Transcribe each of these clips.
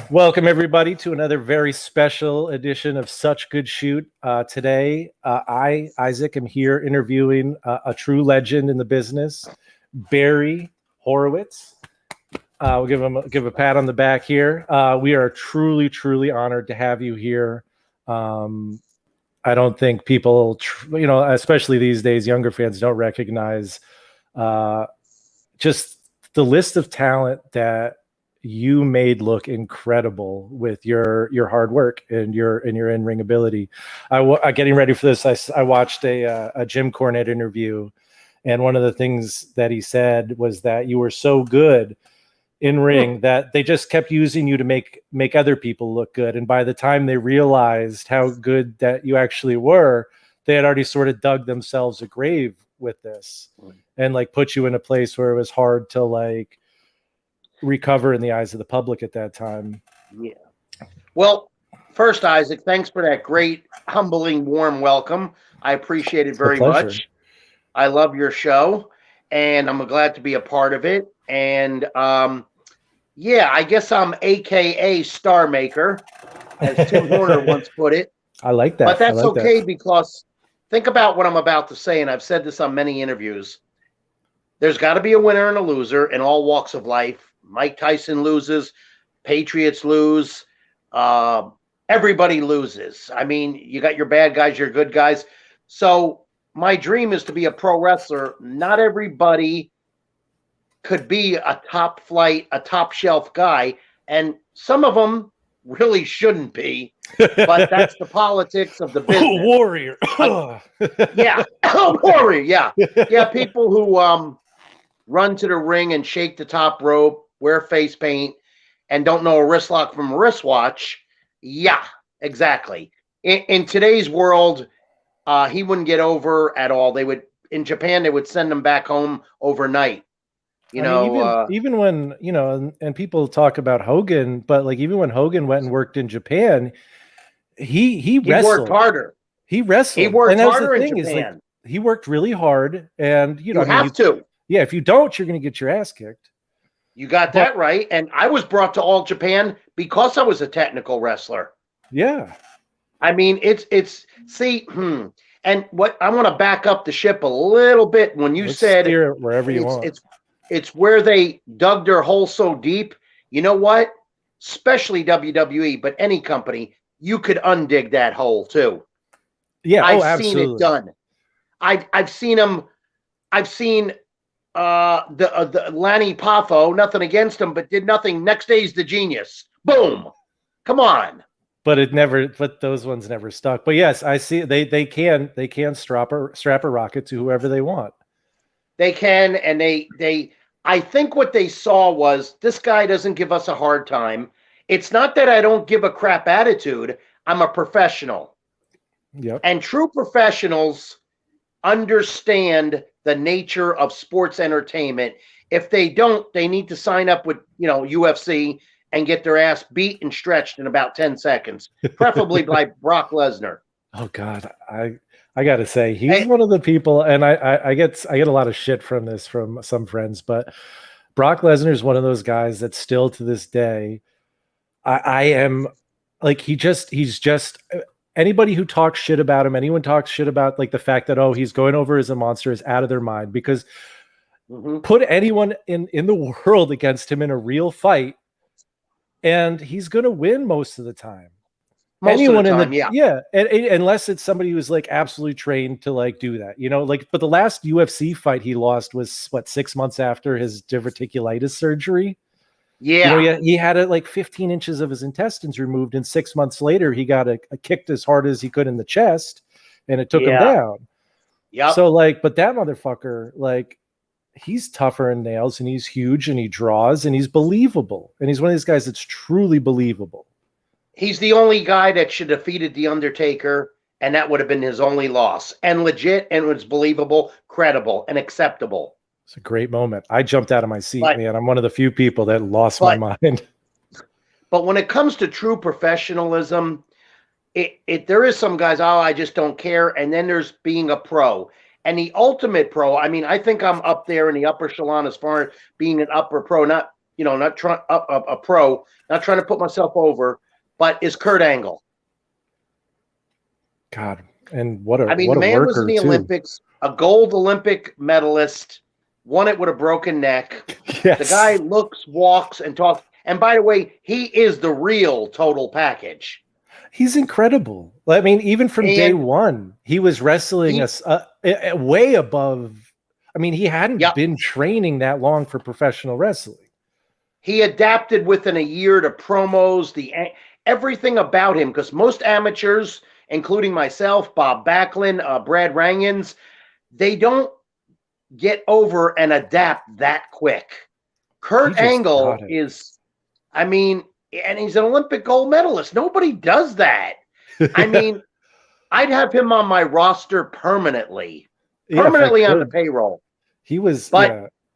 Welcome, everybody, to another very special edition of Such Good Shoot. Today, I, Isaac, am here interviewing a true legend in the business, Barry Horowitz. We'll give a pat on the back here. We are truly, truly honored to have you here. I don't think people, especially these days, younger fans don't recognize just the list of talent that you made look incredible with your hard work and your in-ring ability. Getting ready for this, I watched a Jim Cornette interview, and one of the things that he said was that you were so good in ring that they just kept using you to make other people look good. And by the time they realized how good that you actually were, they had already sort of dug themselves a grave with this and like put you in a place where it was hard to like recover in the eyes of the public at that time. Yeah. Well, first, Isaac, thanks for that great, humbling, warm welcome. I appreciate it very much. I love your show, and I'm glad to be a part of it. And yeah, I guess I'm AKA Star Maker, as Tim Horner once put it. I like that. But that's okay because think about what I'm about to say, and I've said this on many interviews. There's got to be a winner and a loser in all walks of life. Mike Tyson loses, Patriots lose, everybody loses. I mean, you got your bad guys, your good guys. So my dream is to be a pro wrestler. Not everybody could be a top flight, a top shelf guy, and some of them really shouldn't be, but that's the politics of the business. Warrior. Yeah. Warrior, yeah. Yeah, people who run to the ring and shake the top rope, wear face paint, and don't know a wrist lock from a wristwatch. Yeah, exactly. In today's world, he wouldn't get over at all. In Japan, they would send him back home overnight. Even when, and people talk about Hogan, but like even when Hogan went and worked in Japan, he wrestled. Worked harder. He wrestled. He worked harder in Japan. Like, he worked really hard, and you have to. Yeah, if you don't, you're going to get your ass kicked. You got that right. And I was brought to All Japan because I was a technical wrestler. Yeah. I mean, and what I want to back up the ship a little bit when you said steer it wherever you want. It's where they dug their hole so deep. You know what? Especially WWE, but any company, you could undig that hole too. Yeah, I've seen it done. I've seen them. I've seen the Lanny Poffo, nothing against him, but did nothing. Next day's the genius. Boom. Come on. But those ones never stuck. But yes, I see they can strap a rocket to whoever they want. They can, and I think what they saw was this guy doesn't give us a hard time. It's not that I don't give a crap attitude. I'm a professional. Yep. And true professionals understand the nature of sports entertainment. If they don't, they need to sign up with, UFC and get their ass beat and stretched in about 10 seconds, preferably by Brock Lesnar. Oh God. I got to say, he's one of the people, and I get a lot of shit from this from some friends, but Brock Lesnar is one of those guys that still to this day, I am like, he's just anybody who talks shit about him, anyone talks shit about like the fact that, oh, he's going over as a monster is out of their mind, because put anyone in the world against him in a real fight and he's going to win most of the time. Anyone in the unless it's somebody who's like absolutely trained to like do that, but the last UFC fight he lost was 6 months after his diverticulitis surgery. Yeah, he had like 15 inches of his intestines removed, and 6 months later he got a kicked as hard as he could in the chest, and it took him down. Yeah. So but that motherfucker, he's tougher in nails, and he's huge, and he draws, and he's believable, and he's one of these guys that's truly believable. He's the only guy that should have defeated The Undertaker, and that would have been his only loss. And legit, and it was believable, credible, and acceptable. It's a great moment. I jumped out of my seat, man. I'm one of the few people that lost my mind. But when it comes to true professionalism, there is some guys, I just don't care. And then there's being a pro. And the ultimate pro, I mean, I think I'm up there in the upper echelon as far as being an upper pro, not not trying a pro, not trying to put myself over, but is Kurt Angle. God, and what a the man was in the Olympics, a gold Olympic medalist, won it with a broken neck. Yes. The guy looks, walks, and talks. And by the way, he is the real total package. He's incredible. I mean, even from day one, he was wrestling us way above. I mean, he hadn't been training that long for professional wrestling. He adapted within a year to promos, everything about him, because most amateurs, including myself, Bob Backlund, Brad Rangans, they don't get over and adapt that quick. Kurt Angle is, and he's an Olympic gold medalist. Nobody does that. I'd have him on my roster permanently on the payroll. He was,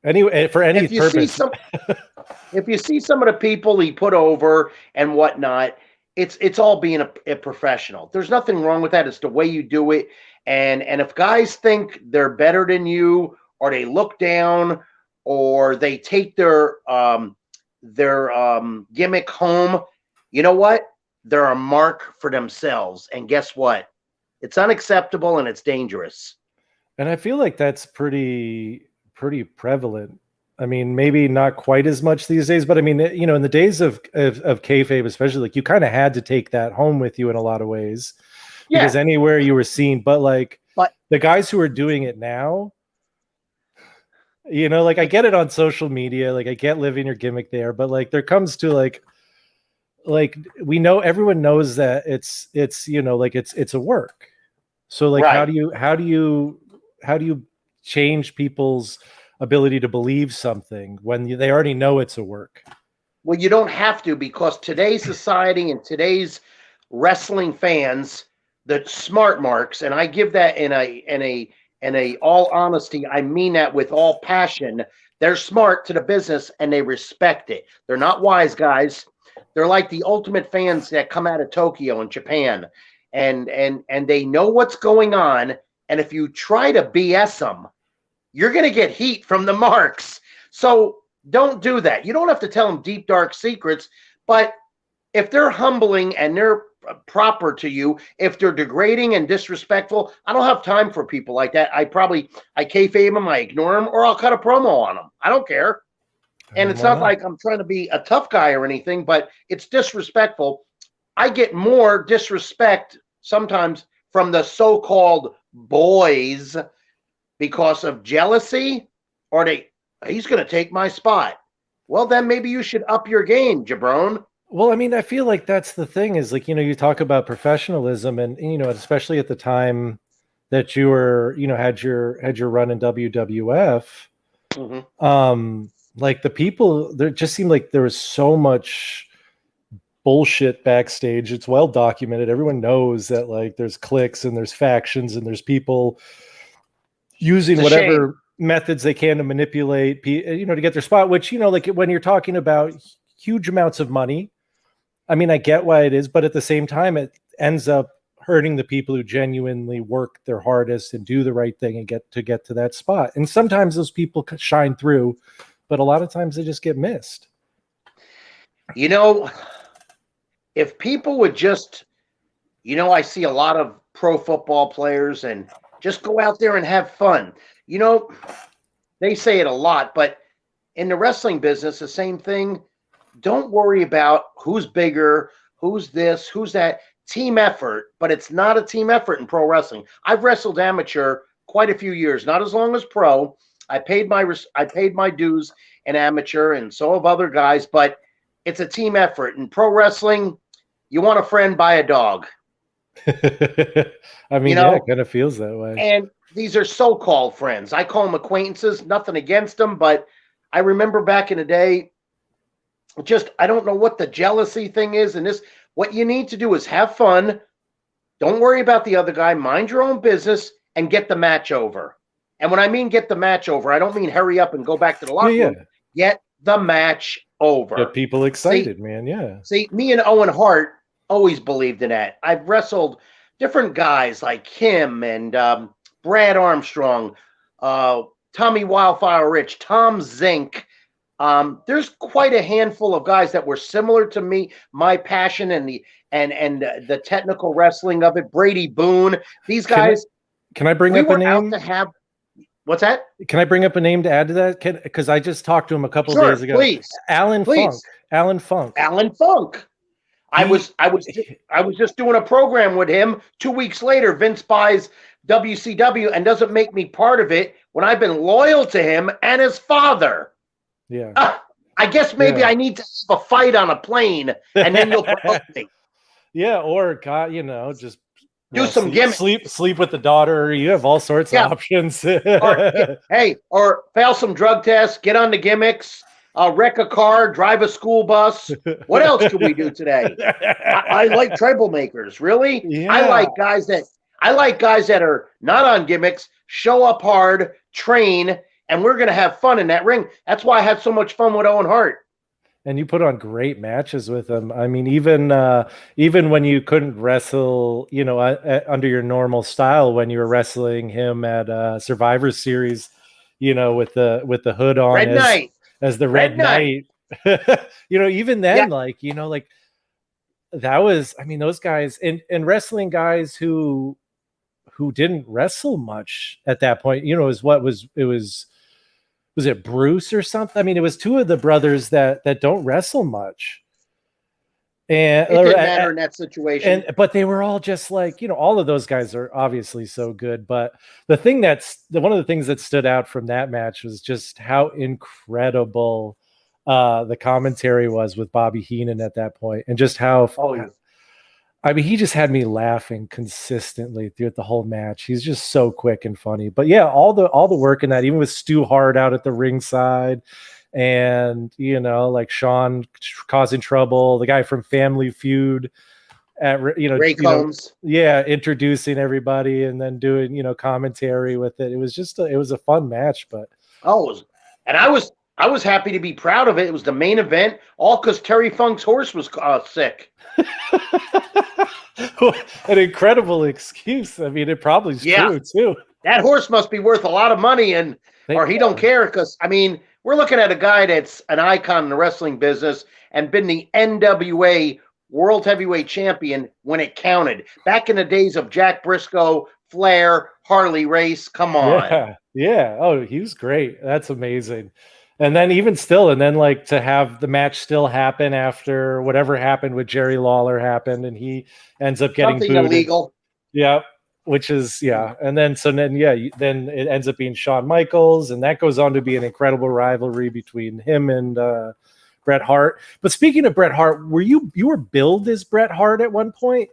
anyway, for any purpose. If you see some of the people he put over and whatnot, it's all being a professional. There's nothing wrong with that. It's the way you do it. And if guys think they're better than you, or they look down, or they take their gimmick home, you know what? They're a mark for themselves. And guess what? It's unacceptable and it's dangerous. And I feel like that's pretty prevalent. I mean, maybe not quite as much these days, but I mean, in the days of kayfabe, especially, like, you kind of had to take that home with you in a lot of ways, because anywhere you were seen. But the guys who are doing it now, like, I get it on social media, like, I get living your gimmick there, but like, there comes to like we know, everyone knows that it's it's a work. So like, how do you change people's ability to believe something when they already know it's a work? Well, you don't have to, because today's society and today's wrestling fans, the smart marks, and I give that in a all honesty, I mean that with all passion. They're smart to the business and they respect it. They're not wise guys. They're like the ultimate fans that come out of Tokyo and Japan, and they know what's going on. And if you try to BS them, you're going to get heat from the marks. So don't do that. You don't have to tell them deep, dark secrets, but if they're humbling and they're proper to you, if they're degrading and disrespectful, I don't have time for people like that. I kayfabe them, I ignore them, or I'll cut a promo on them. I don't care. And it's not like I'm trying to be a tough guy or anything, but it's disrespectful. I get more disrespect sometimes from the so-called boys because of jealousy, or he's going to take my spot. Well, then maybe you should up your game, jabron. Well, I mean, I feel like that's the thing is, like, you talk about professionalism, and, especially at the time that you were, had your run in WWF, like, the people, there just seemed like there was so much bullshit backstage. It's well documented. Everyone knows that, like, there's cliques and there's factions and there's people using whatever methods they can to manipulate, to get their spot, which, like, when you're talking about huge amounts of money, I mean, I get why it is, but at the same time, it ends up hurting the people who genuinely work their hardest and do the right thing and get to that spot. And sometimes those people shine through, but a lot of times they just get missed. If people would just, I see a lot of pro football players and just go out there and have fun. They say it a lot, but in the wrestling business, the same thing. Don't worry about who's bigger, who's this, who's that. Team effort, but it's not a team effort in pro wrestling. I've wrestled amateur quite a few years, not as long as pro. I paid my dues in amateur, and so have other guys, but it's a team effort. In pro wrestling, you want a friend, buy a dog. I mean, it kind of feels that way. And these are so-called friends. I call them acquaintances, nothing against them, but I remember back in the day, I don't know what the jealousy thing is. And what you need to do is have fun. Don't worry about the other guy. Mind your own business and get the match over. And when I mean get the match over, I don't mean hurry up and go back to the locker room. Get the match over. Get people excited, man. Yeah. See, me and Owen Hart always believed in that. I've wrestled different guys like him and Brad Armstrong, Tommy Wildfire Rich, Tom Zink, There's quite a handful of guys that were similar to me, my passion and the technical wrestling of it. Brady Boone, these guys. Can I bring we up a were out name? to have. What's that? Can I bring up a name to add to that? Because I just talked to him a couple Sure, days ago. please. Alan Funk. Alan Funk. Alan Funk. I was just doing a program with him. 2 weeks later, Vince buys WCW and doesn't make me part of it when I've been loyal to him and his father. Yeah. I guess maybe I need to have a fight on a plane, and then you'll promote me. Yeah, or God, just do some gimmicks. Sleep with the daughter. You have all sorts of options. or fail some drug tests, get on the gimmicks, wreck a car, drive a school bus. What else can we do today? I like troublemakers. Really? Yeah. I like guys that are not on gimmicks, show up hard, train, and we're gonna have fun in that ring. That's why I had so much fun with Owen Hart. And you put on great matches with him. I mean, even when you couldn't wrestle, under your normal style, when you were wrestling him at Survivor Series, with the hood on as the Red Knight. Even then, that was, I mean, those guys and wrestling guys who didn't wrestle much at that point, was it Bruce or something? I mean, it was two of the brothers that don't wrestle much. And it didn't matter in that situation. But they were all just like, all of those guys are obviously so good. But one of the things that stood out from that match was just how incredible the commentary was with Bobby Heenan at that point, and just how I mean, he just had me laughing consistently throughout the whole match. He's just so quick and funny. But yeah, all the work in that, even with Stu Hart out at the ringside, and like Sean causing trouble, the guy from Family Feud, Ray Combs, introducing everybody and then doing commentary with it. It was just it was a fun match. But and I was happy to be proud of it. It was the main event, all because Terry Funk's horse was sick. An incredible excuse. I mean, it probably is true too. That horse must be worth a lot of money, or he don't care, because I mean, we're looking at a guy that's an icon in the wrestling business and been the NWA World Heavyweight Champion when it counted. Back in the days of Jack Briscoe, Flair, Harley Race. Come on. Yeah. Oh, he was great. That's amazing. And then like to have the match still happen after whatever happened with Jerry Lawler happened, and he ends up getting something booted. Illegal. Yeah, which is and then then it ends up being Shawn Michaels, and that goes on to be an incredible rivalry between him and Bret Hart. But speaking of Bret Hart, you were billed as Bret Hart at one point?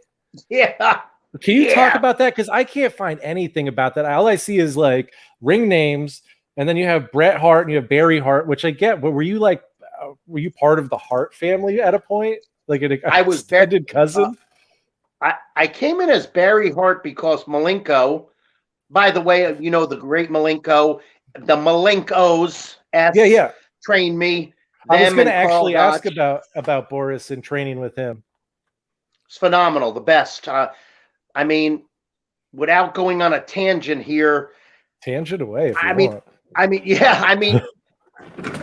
Yeah. Can you talk about that? Because I can't find anything about that. All I see is like ring names. And then you have Bret Hart and you have Barry Hart, which I get. But were you part of the Hart family at a point? Like I was extended cousin? I came in as Barry Hart because Malenko, by the way, the great Malenko, the Malenkos trained me. I was going to actually ask about Boris and training with him. It's phenomenal, the best. I mean, without going on a tangent here. Tangent away if you want. I mean,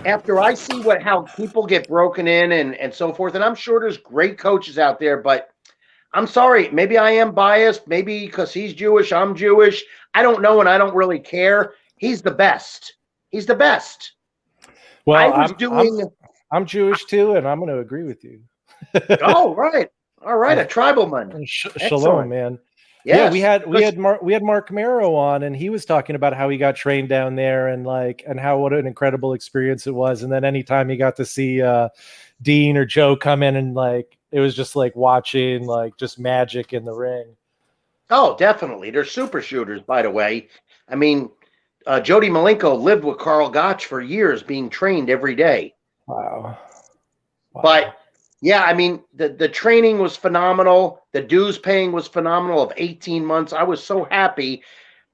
after I see how people get broken in and so forth, and I'm sure there's great coaches out there, but I'm sorry, maybe I am biased, maybe because he's Jewish, I'm Jewish. I don't know, and I don't really care. He's the best. He's the best. Well, I'm Jewish too, and I'm going to agree with you. Oh, right. All right, a tribalman. Shalom, man. Yes. Yeah, we had Mark Marrow on, and he was talking about how he got trained down there and how what an incredible experience it was. And then anytime he got to see Dean or Joe come in, and it was just like watching just magic in the ring. Oh, definitely. They're super shooters, by the way. I mean, Jody Malenko lived with Carl Gotch for years, being trained every day. Wow. But yeah, I mean, the training was phenomenal. The dues paying was phenomenal of 18 months. I was so happy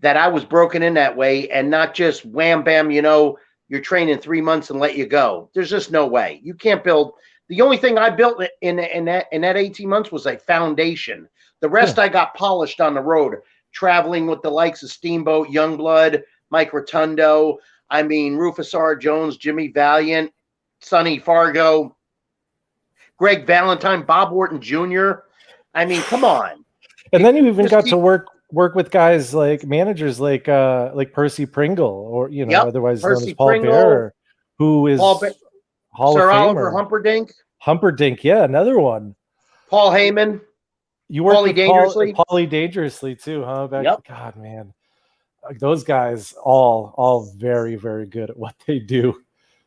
that I was broken in that way and not just wham, bam, you're training 3 months and let you go. There's just no way. You can't build. The only thing I built in that 18 months was a foundation. The rest I got polished on the road, traveling with the likes of Steamboat, Youngblood, Mike Rotundo, Rufus R. Jones, Jimmy Valiant. Sonny Fargo, Greg Valentine, Bob Orton Jr. I mean, come on. And then you even got to work with guys like managers like Percy Pringle, or otherwise known as Percy Paul Pringle, Bearer, who is Hall Sir of Oliver Famer. Humperdinck. Humperdinck, yeah, another one. Paul Heyman. You worked Paulie with Dangerously. Paulie Dangerously too, huh? Yep. God, man, those guys all very, very good at what they do.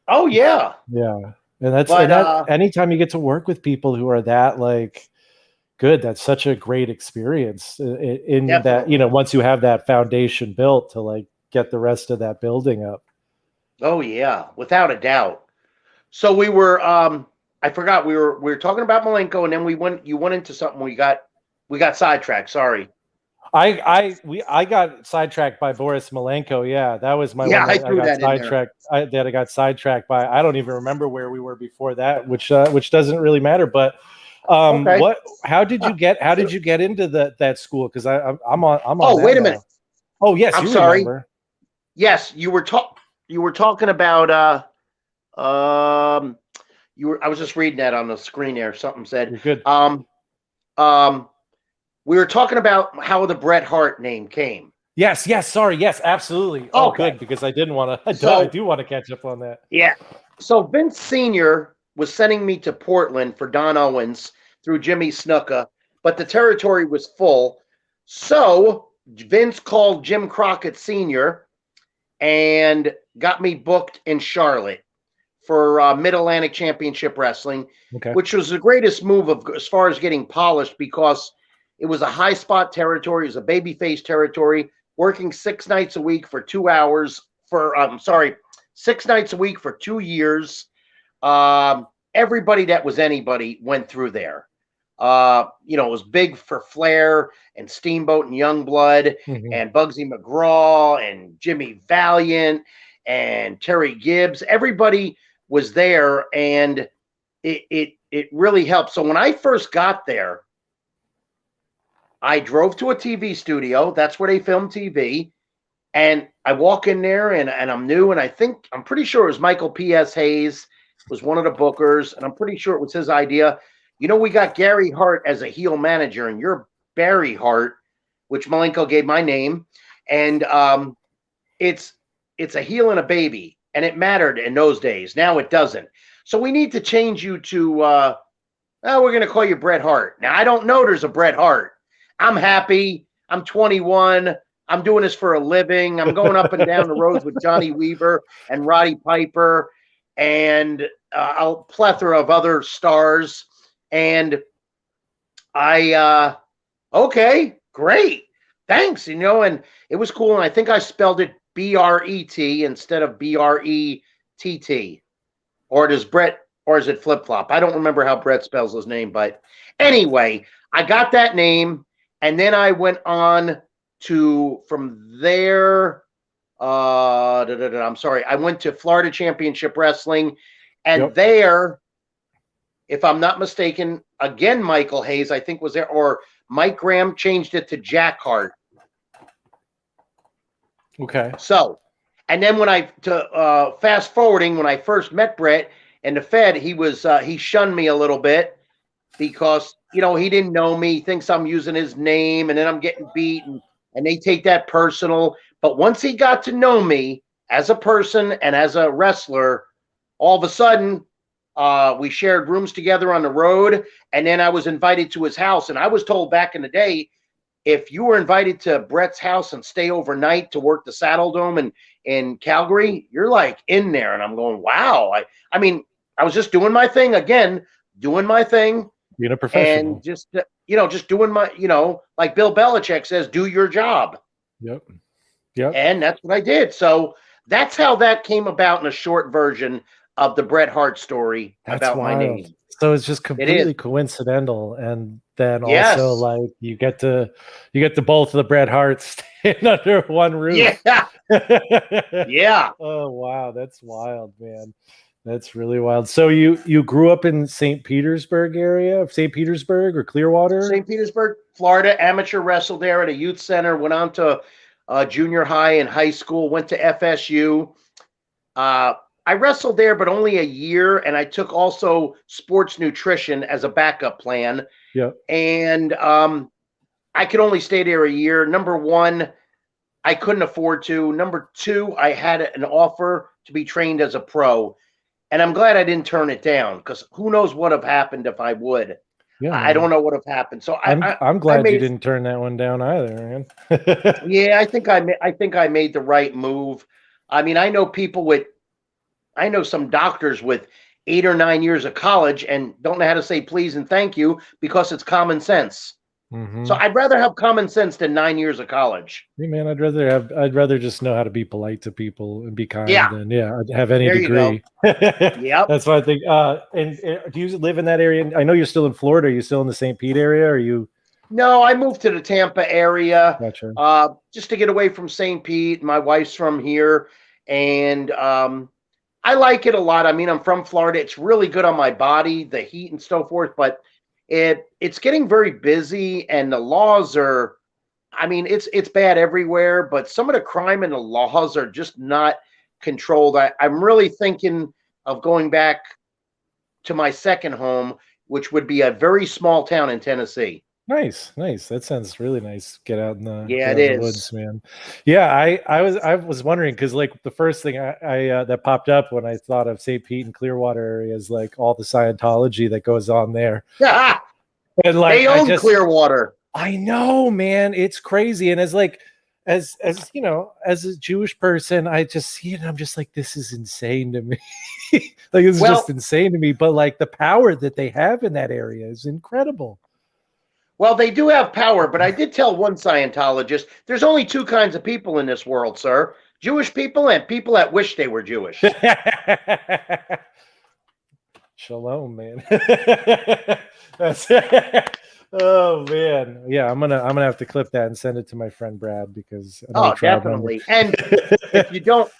Oh yeah, yeah, and that anytime you get to work with people who are that like good, that's such a great experience. In definitely. that, once you have that foundation built to like get the rest of that building up. Oh yeah, without a doubt. So we were I forgot we were talking about Malenko, and then you went into something we got sidetracked. Sorry. I got sidetracked by Boris Malenko. Yeah, that was my one that I got sidetracked. I got sidetracked by. I don't even remember where we were before that, which doesn't really matter. But Okay. How did you get into that school? Because I'm on. Oh, wait a minute. Oh yes, I'm you sorry. remember. Yes, you were talking about I was just reading that on the screen there. Something said. You're good. We were talking about how the Bret Hart name came. Yes, sorry. Yes, absolutely. Oh, okay. Good, because I didn't want to. I do want to catch up on that. Yeah. So Vince Sr. was sending me to Portland for Don Owens through Jimmy Snuka, but the territory was full. So Vince called Jim Crockett Sr. and got me booked in Charlotte for Mid-Atlantic Championship Wrestling, which was the greatest move as far as getting polished, because it was a high spot territory. It was a babyface territory, working 6 nights a week for 2 hours 6 nights a week for 2 years. Everybody that was anybody went through there. It was big for Flair and Steamboat and Youngblood and Bugsy McGraw and Jimmy Valiant and Terry Gibbs. Everybody was there, and it really helped. So when I first got there, I drove to a TV studio. That's where they film TV. And I walk in there, and I'm new, and I'm pretty sure it was Michael P.S. Hayes was one of the bookers, and I'm pretty sure it was his idea. We got Gary Hart as a heel manager, and you're Barry Hart, which Malenko gave my name. And it's a heel and a baby, and it mattered in those days. Now it doesn't. So we need to change you to, we're going to call you Bret Hart. Now, I don't know there's a Bret Hart. I'm happy. I'm 21. I'm doing this for a living. I'm going up and down the roads with Johnny Weaver and Roddy Piper and a plethora of other stars. And okay, great. Thanks. And it was cool. And I think I spelled it B-R-E-T instead of B-R-E-T-T. Or is it flip-flop? I don't remember how Brett spells his name. But anyway, I got that name. And then I went on from there, I went to Florida Championship Wrestling, and there, if I'm not mistaken, again, Michael Hayes, I think, was there, or Mike Graham changed it to Jack Hart. Okay. So, and then fast forwarding, when I first met Brett in the Fed, he shunned me a little bit, because, he didn't know me. He thinks I'm using his name, and then I'm getting beat, and they take that personal. But once he got to know me as a person and as a wrestler, all of a sudden, we shared rooms together on the road, and then I was invited to his house. And I was told back in the day, if you were invited to Brett's house and stay overnight to work the Saddle Dome in Calgary, you're like in there. And I'm going, wow. I mean, I was just doing my thing again, being a professional, and just doing my, like Bill Belichick says, do your job. Yep. And that's what I did. So that's how that came about in a short version of the Bret Hart story. That's about wild. My name. So it's just completely coincidental, and then also like you get to both of the Bret Harts stand under one roof. Yeah. Yeah. Oh wow, that's wild, man. That's really wild. So you grew up in St. Petersburg area, St. Petersburg or Clearwater? St. Petersburg, Florida. Amateur wrestled there at a youth center. Went on to junior high and high school. Went to FSU. I I wrestled there, but only a year, and I took also sports nutrition as a backup plan. Yeah. And I could only stay there a year. Number one, I couldn't afford to. Number two, I had an offer to be trained as a pro, and I'm glad I didn't turn it down because who knows what have happened if I would. Yeah, I don't know what have happened. So I'm I glad you made, didn't turn that one down either, man. yeah, I think I made the right move. I mean, I know some doctors with 8 or 9 years of college and don't know how to say please and thank you because it's common sense. So Hmm. I'd rather have common sense than 9 years of college. Hey man, I'd rather just know how to be polite to people and be kind Yeah, than have any there you go. degree. Yep. That's what I think. And do you live in that area? I know you're still in Florida. Are you still in the St. Pete area? Or are you? No, I moved to the Tampa area Gotcha. just to get away from St. Pete. My wife's from here, and I like it a lot. I mean, I'm from Florida. It's really good on my body, the heat and so forth, but it's getting very busy, and the laws are. I mean, it's bad everywhere, but some of the crime and the laws are just not controlled. I'm really thinking of going back to my second home, which would be a very small town in Tennessee. Nice, nice. That sounds really nice. Yeah, Get it out in the is. woods, man. Yeah, I was wondering because like the first thing I that popped up when I thought of St. Pete and Clearwater area is like all the Scientology that goes on there, and like They own Clearwater. I know, man, it's crazy. And as like as you know, as a Jewish person, I just see it and I'm just like, this is insane to me. Like this is just Well, insane to me. But like the power that they have in that area is incredible. well, they do have power, but I did tell one Scientologist there's only two kinds of people in this world, sir: Jewish people and people that wish they were Jewish. Shalom, man. That's oh man. Yeah, I'm gonna have to clip that and send it to my friend Brad because another Oh, tribe member. definitely. And if you don't,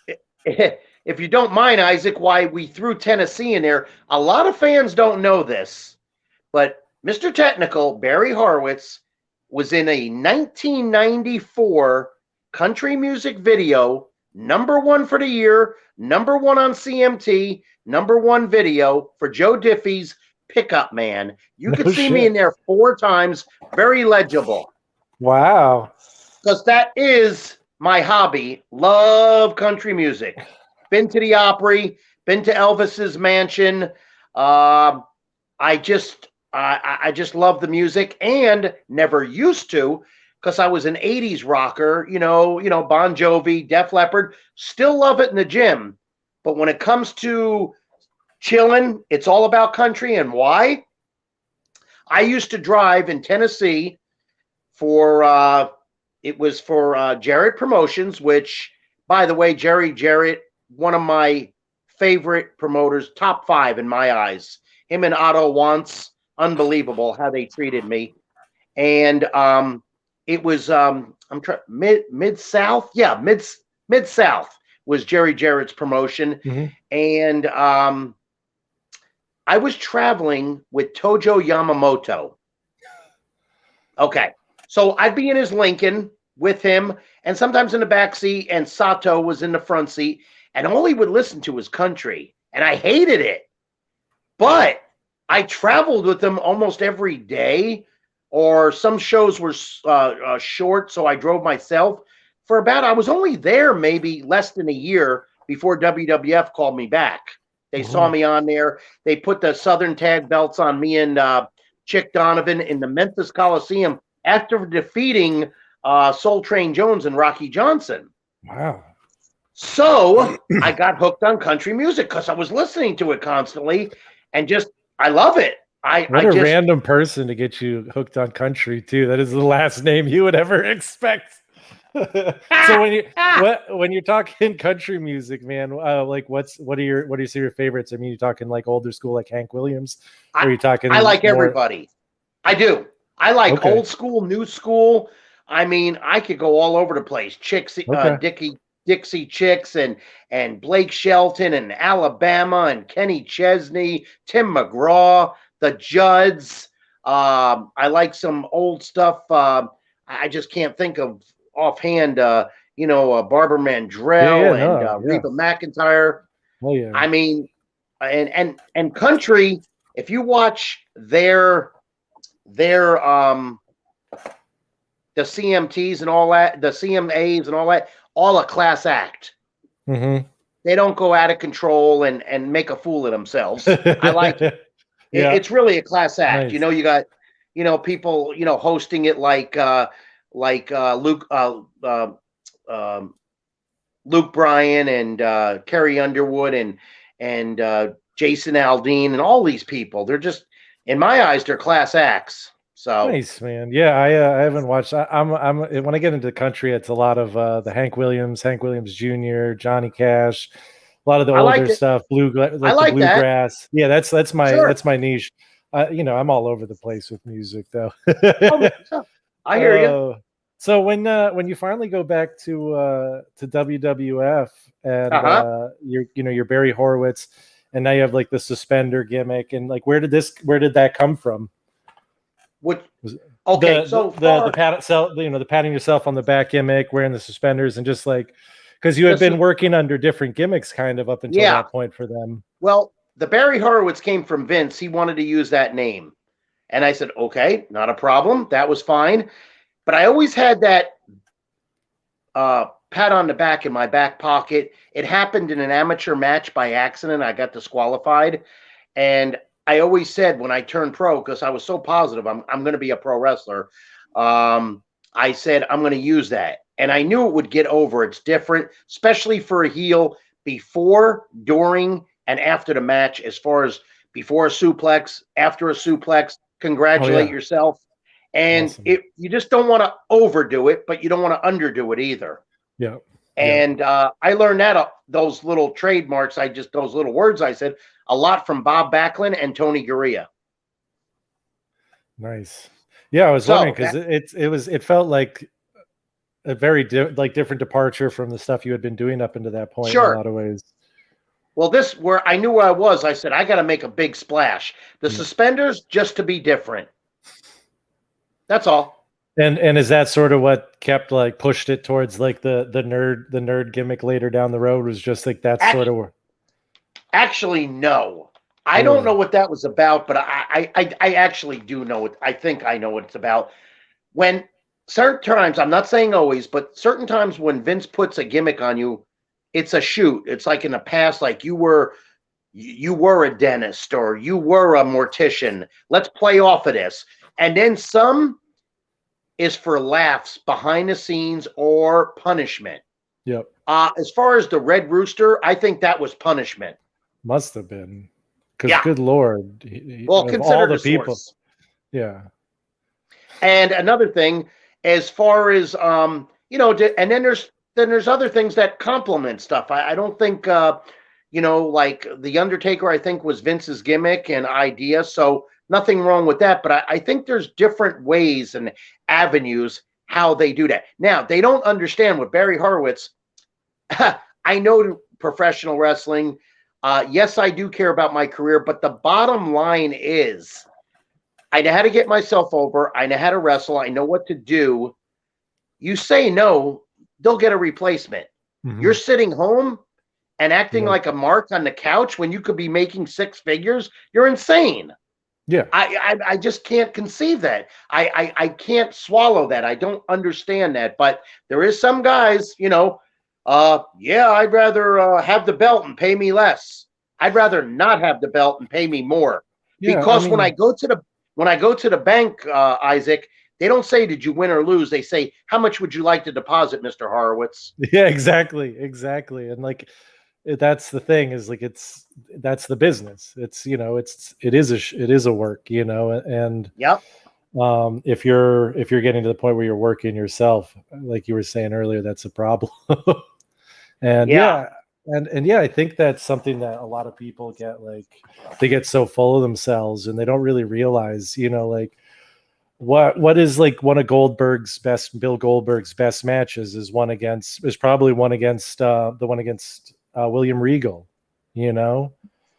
if you don't mind, Isaac, why we threw Tennessee in there, a lot of fans don't know this, but Mr. Technical, Barry Horowitz, was in a 1994 country music video, number one for the year, number one on CMT, number one video for Joe Diffie's Pickup Man. You could No see me in shit. there 4 times, very legible, Wow. because that is my hobby. Love country music. Been to the Opry, been to Elvis's mansion. I just love the music and never used to because I was an 80s rocker, Bon Jovi, Def Leppard, still love it in the gym. But when it comes to chilling, it's all about country. And why? I used to drive in Tennessee for it was for Jarrett Promotions, which, by the way, Jerry Jarrett, one of my favorite promoters, top 5 in my eyes. Him and Otto Wantz, unbelievable how they treated me. And it was I'm trying mid South, yeah, mid South was Jerry Jarrett's promotion, Mhm. and I was traveling with Tojo Yamamoto. Okay, so I'd be in his Lincoln with him, and sometimes in the back seat, and Sato was in the front seat, and all he would listen to was country, and I hated it. But I traveled with him almost every day, or some shows were short, so I drove myself. I was only there maybe less than a year before WWF called me back. They saw Mhm. me on there. They put the Southern tag belts on me and Chick Donovan in the Memphis Coliseum after defeating Soul Train Jones and Rocky Johnson. Wow. So I got hooked on country music because I was listening to it constantly, and just I love it. What a random person to get you hooked on country too. That is the last name you would ever expect. So when you're talking country music, man, like what are your favorite favorites? I mean, you're talking like older school, like Hank Williams, or are you talking I like more? everybody. I do. I like Okay. old school, new school. I mean, I could go all over the place. Okay. Dixie Chicks and Blake Shelton and Alabama and Kenny Chesney, Tim McGraw, the Judds. I like some old stuff. I just can't think of offhand. Barbara Mandrell Yeah, and no, yeah. Reba McEntire. Oh yeah. I mean, and country, if you watch their the CMTs and all that, the CMAs and all a class act. Mm-hmm. They don't go out of control and make a fool of themselves. I like it. Yeah. It's really a class act. Nice. You got, people, hosting it like Luke Bryan and Carrie Underwood and Jason Aldean and all these people. They're just, in my eyes, they're class acts. So Nice, man. Yeah, I haven't watched. I'm when I get into the country, it's a lot of the Hank Williams Jr., Johnny Cash, a lot of the I like older it. stuff, I like the like that. bluegrass. Yeah, that's Sure. my niche. I'm all over the place with music, though. Oh, I hear you. So when you finally go back to WWF and you're Barry Horowitz, and now you have like the suspender gimmick, and like where did that come from? What? Okay, the patting yourself on the back gimmick, wearing the suspenders, and just like because you had been working under different gimmicks kind of up until that point for them. Well, the Barry Horowitz came from Vince. He wanted to use that name, and I said, okay, not a problem. That was fine. But I always had that pat on the back in my back pocket. It happened in an amateur match by accident. I got disqualified, and I always said when I turned pro, because I was so positive I'm going to be a pro wrestler, I said I'm going to use that. And I knew it would get over. It's different, especially for a heel before, during, and after the match, as far as before a suplex, after a suplex, congratulate yourself. And awesome. You just don't want to overdo it, but you don't want to underdo it either. Yeah. And I learned that those little trademarks, those little words I said a lot from Bob Backlund and Tony Gurria. Nice. Yeah, I was wondering because it felt like a very different departure from the stuff you had been doing up into that point in a lot of ways. Well, where I knew where I was, I said I got to make a big splash. The suspenders just to be different. That's all. And is that sort of what kept like pushed it towards like the nerd gimmick later down the road, was just like that sort of? Actually, no. I don't know what that was about, but I actually do know it. I think I know what it's about. When certain times, I'm not saying always, but certain times when Vince puts a gimmick on you, it's a shoot. It's like in the past, like you were a dentist or you were a mortician. Let's play off of this. And then some is for laughs behind the scenes or punishment. Yep. As far as the Red Rooster, I think that was punishment. Must have been. Because good Lord. Well, consider all the people. Source. Yeah. And another thing, as far as and then there's other things that complement stuff. I don't think like The Undertaker, I think, was Vince's gimmick and idea. So nothing wrong with that. But I think there's different ways and avenues how they do that. Now, they don't understand what Barry Horowitz. I know professional wrestling. Yes, I do care about my career, but the bottom line is I know how to get myself over. I know how to wrestle. I know what to do. You say no, they'll get a replacement. Mm-hmm. You're sitting home and acting like a mark on the couch when you could be making six figures. You're insane. Yeah. I just can't conceive that. I can't swallow that. I don't understand that. But there is some guys, I'd rather have the belt and pay me less. I'd rather not have the belt and pay me more. Yeah, because when I go to the bank, Isaac, they don't say, did you win or lose? They say, how much would you like to deposit, Mr. Horowitz? Yeah, exactly. And like, that's the thing, is like, that's the business. It's, it is a work, and yep. If you're getting to the point where you're working yourself, like you were saying earlier, that's a problem. And I think that's something that a lot of people get, like, they get so full of themselves and they don't really realize, like what is like Bill Goldberg's best matches is probably one against William Regal, I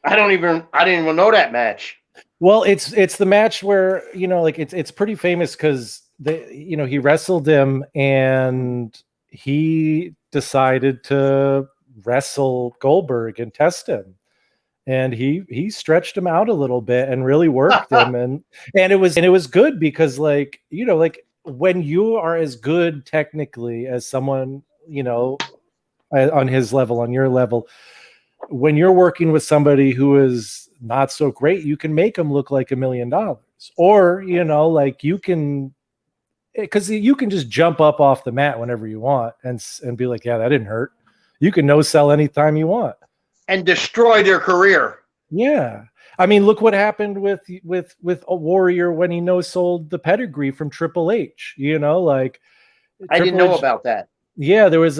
didn't even know that match. Well, it's the match where, like it's pretty famous because he wrestled him and he decided to wrestle Goldberg and test him. And he stretched him out a little bit and really worked him, and it was good because, like, you know, like when you are as good technically as someone, you know, on his level, on your level, when you're working with somebody who is not so great, you can make them look like $1 million, or, you know, like you can, because you can just jump up off the mat whenever you want and be like, yeah, that didn't hurt. You can no sell anytime you want and destroy their career. Yeah. I mean, look what happened with a Warrior when he no sold the pedigree from Triple H, you know, like I didn't know about that. Yeah, there was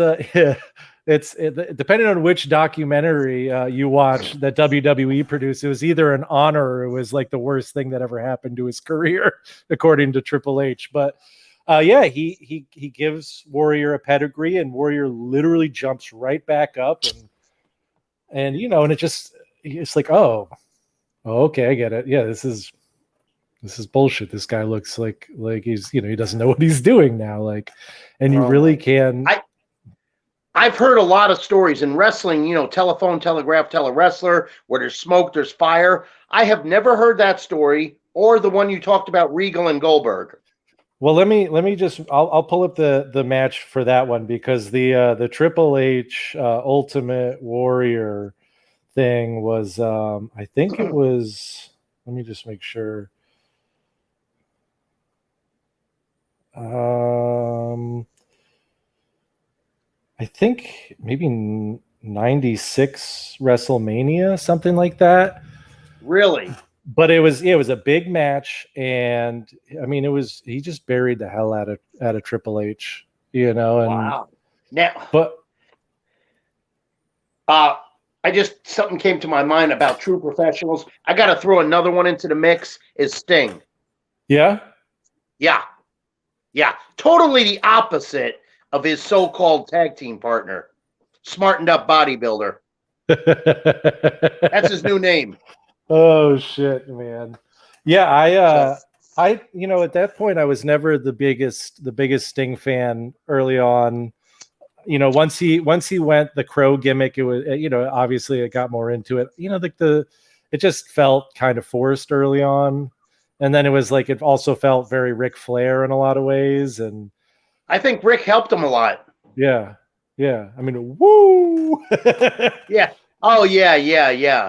depending on which documentary you watch that WWE produced, it was either an honor or it was like the worst thing that ever happened to his career, according to Triple H. But yeah, he gives Warrior a pedigree, and Warrior literally jumps right back up, and you know, and it's like, oh, okay, I get it. Yeah, this is bullshit. This guy looks like he's, you know, he doesn't know what he's doing now. Like, and you really can. I've heard a lot of stories in wrestling, you know, telephone, telegraph, tele-wrestler, where there's smoke, there's fire. I have never heard that story or the one you talked about, Regal and Goldberg. Well, let me just, I'll pull up the match for that one, because the Triple H Ultimate Warrior thing was, I think it was, let me just make sure. I think maybe 96 WrestleMania, something like that. Really? But it was a big match, and I mean, he just buried the hell out of Triple H, you know. And wow. Now, but something came to my mind about true professionals. I got to throw another one into the mix. Is Sting? Yeah. Totally the opposite of his so-called tag team partner, smartened up bodybuilder. That's his new name. Oh shit, man. Yeah, I you know, at that point I was never the biggest Sting fan early on. You know, once he went the Crow gimmick, it was, you know, obviously it got more into it. You know, like it just felt kind of forced early on. And then it was like, it also felt very Ric Flair in a lot of ways. And I think Rick helped him a lot. Yeah. I mean, woo. Yeah. Oh, yeah. Yeah.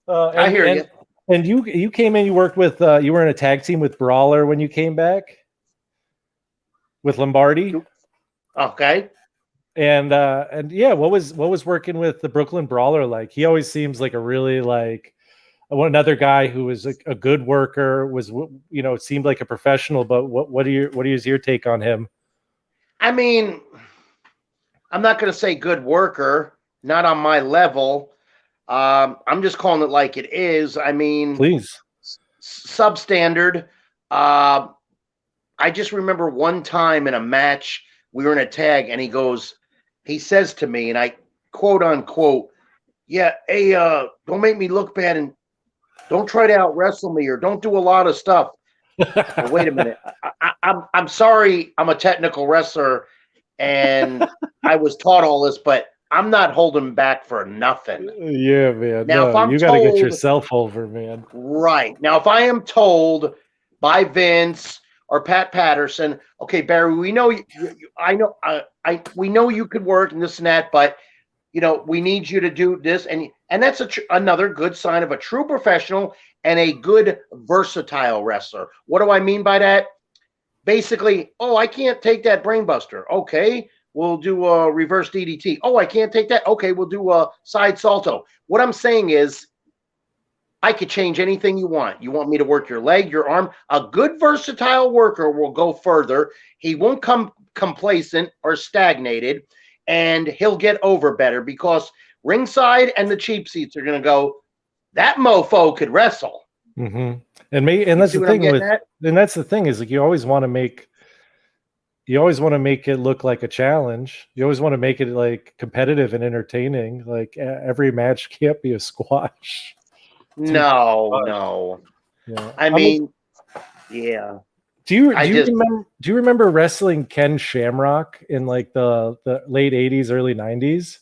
I hear you. And you came in, you worked with, you were in a tag team with Brawler when you came back with Lombardi. Okay. And yeah, what was working with the Brooklyn Brawler like? He always seems like a really, like, another guy who was a good worker, was, you know, seemed like a professional. But what is your take on him? I mean, I'm not going to say good worker, not on my level. I'm just calling it like it is. I mean, please, substandard. I just remember one time in a match, we were in a tag, and he says to me, and I quote unquote, yeah, hey, don't make me look bad, and don't try to out wrestle me, or don't do a lot of stuff. Well, wait a minute. I'm sorry. I'm a technical wrestler, and I was taught all this, but I'm not holding back for nothing. Yeah, man. Now, if you got to get yourself over, man. Right. Now, if I am told by Vince or Pat Patterson, okay, Barry, we know we know you could work and this and that, but you know, we need you to do this, and that's another good sign of a true professional and a good versatile wrestler. What do I mean by that? Basically, oh, I can't take that brainbuster. Okay, we'll do a reverse DDT. Oh, I can't take that. Okay, we'll do a side salto. What I'm saying is, I could change anything you want. You want me to work your leg, your arm? A good versatile worker will go further. He won't come complacent or stagnated, and he'll get over better, because ringside and the cheap seats are going to go, that mofo could wrestle. Mm-hmm. And that's the thing and that's the thing is, like, you always want to make it look like a challenge. You always want to make it like competitive and entertaining. Like, every match can't be a squash. No. Yeah. I mean, yeah. Do you remember wrestling Ken Shamrock in like the late 80s, early 90s?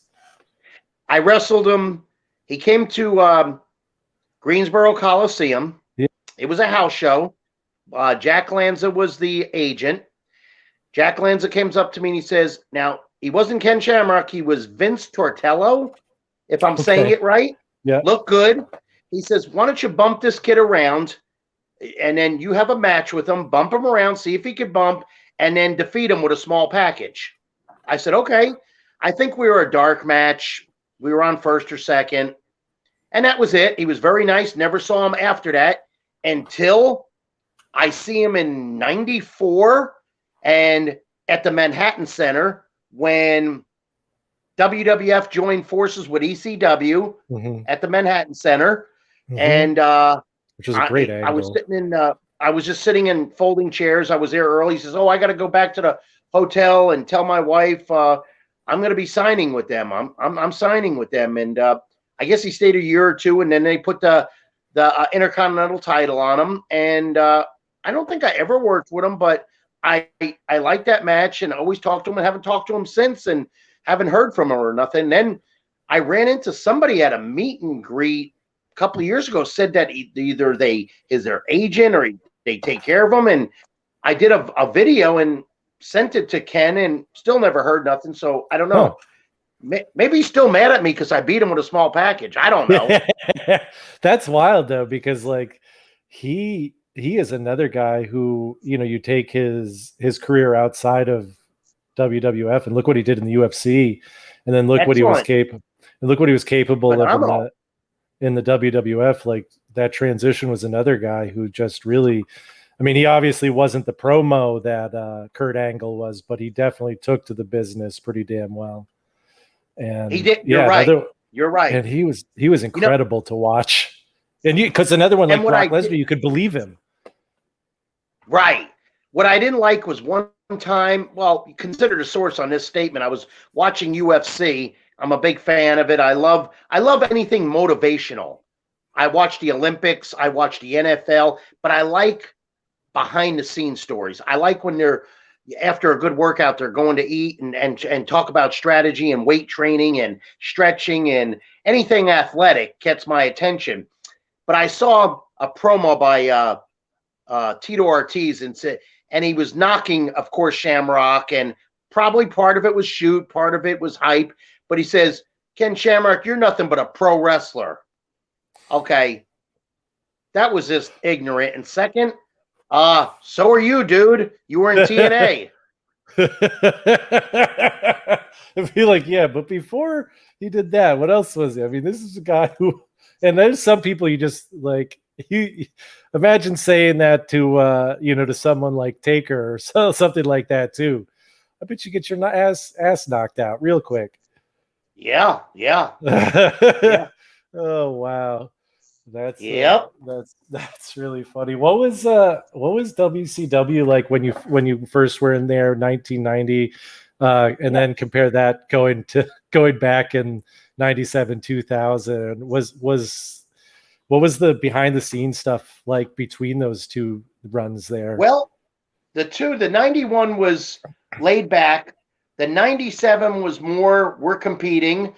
I wrestled him. He came to Greensboro Coliseum. Yeah. It was a house show. Jack Lanza was the agent. Jack Lanza comes up to me and he says, now, he wasn't Ken Shamrock. He was Vince Tortello, if I'm saying it right. Yeah. Look good. He says, why don't you bump this kid around, and then you have a match with him, bump him around, see if he could bump, and then defeat him with a small package. I said, okay. I think we were a dark match. We were on first or second. And that was it. He was very nice. Never saw him after that until I see him in 94 and at the Manhattan Center when WWF joined forces with ECW at the Manhattan Center. And which was a great angle. I was just sitting in folding chairs. I was there early. He says, oh, I got to go back to the hotel and tell my wife I'm going to be signing with them. I'm signing with them. And I guess he stayed a year or two, and then they put the Intercontinental title on him. And I don't think I ever worked with him, but I like that match and always talked to him and haven't talked to him since and haven't heard from him or nothing. Then I ran into somebody at a meet and greet a couple of years ago, said that either they is their agent or they take care of him. And I did a video and sent it to Ken and still never heard nothing. So I don't know. Maybe he's still mad at me because I beat him with a small package. I don't know. That's wild though, because like he is another guy who, you know, you take his career outside of WWF and look what he did in the UFC, and then look what he was capable. And look what he was capable of in the WWF. Like that transition was another guy who just really. I mean, he obviously wasn't the promo that Kurt Angle was, but he definitely took to the business pretty damn well. And he did. You're right. You're right. And he was incredible to watch. And because another one like Brock Lesnar, you could believe him. Right. What I didn't like was one time, well, considered a source on this statement. I was watching UFC. I'm a big fan of it. I love anything motivational. I watch the Olympics. I watch the NFL, but I like behind the scenes stories. I like when they're after a good workout, they're going to eat and talk about strategy and weight training and stretching and anything athletic gets my attention. But I saw a promo by Tito Ortiz and he was knocking, of course, Shamrock, and probably part of it was shoot, part of it was hype. But he says, Ken Shamrock, you're nothing but a pro wrestler. Okay. That was just ignorant. And second, so are you, dude. You were in TNA. I'd be like, yeah, but before he did that, what else was he? I mean, this is a guy who, and there's some people you just like, you imagine saying that to, to someone like Taker or something like that too. I bet you get your ass knocked out real quick. Yeah. Yeah. Oh, wow. That's that's really funny. What was WCW like when you first were in there, 1990, and then compare that going back in 97, 2000? What was the behind the scenes stuff like between those two runs there? Well, the 91 was laid back. The 97 was more we're competing.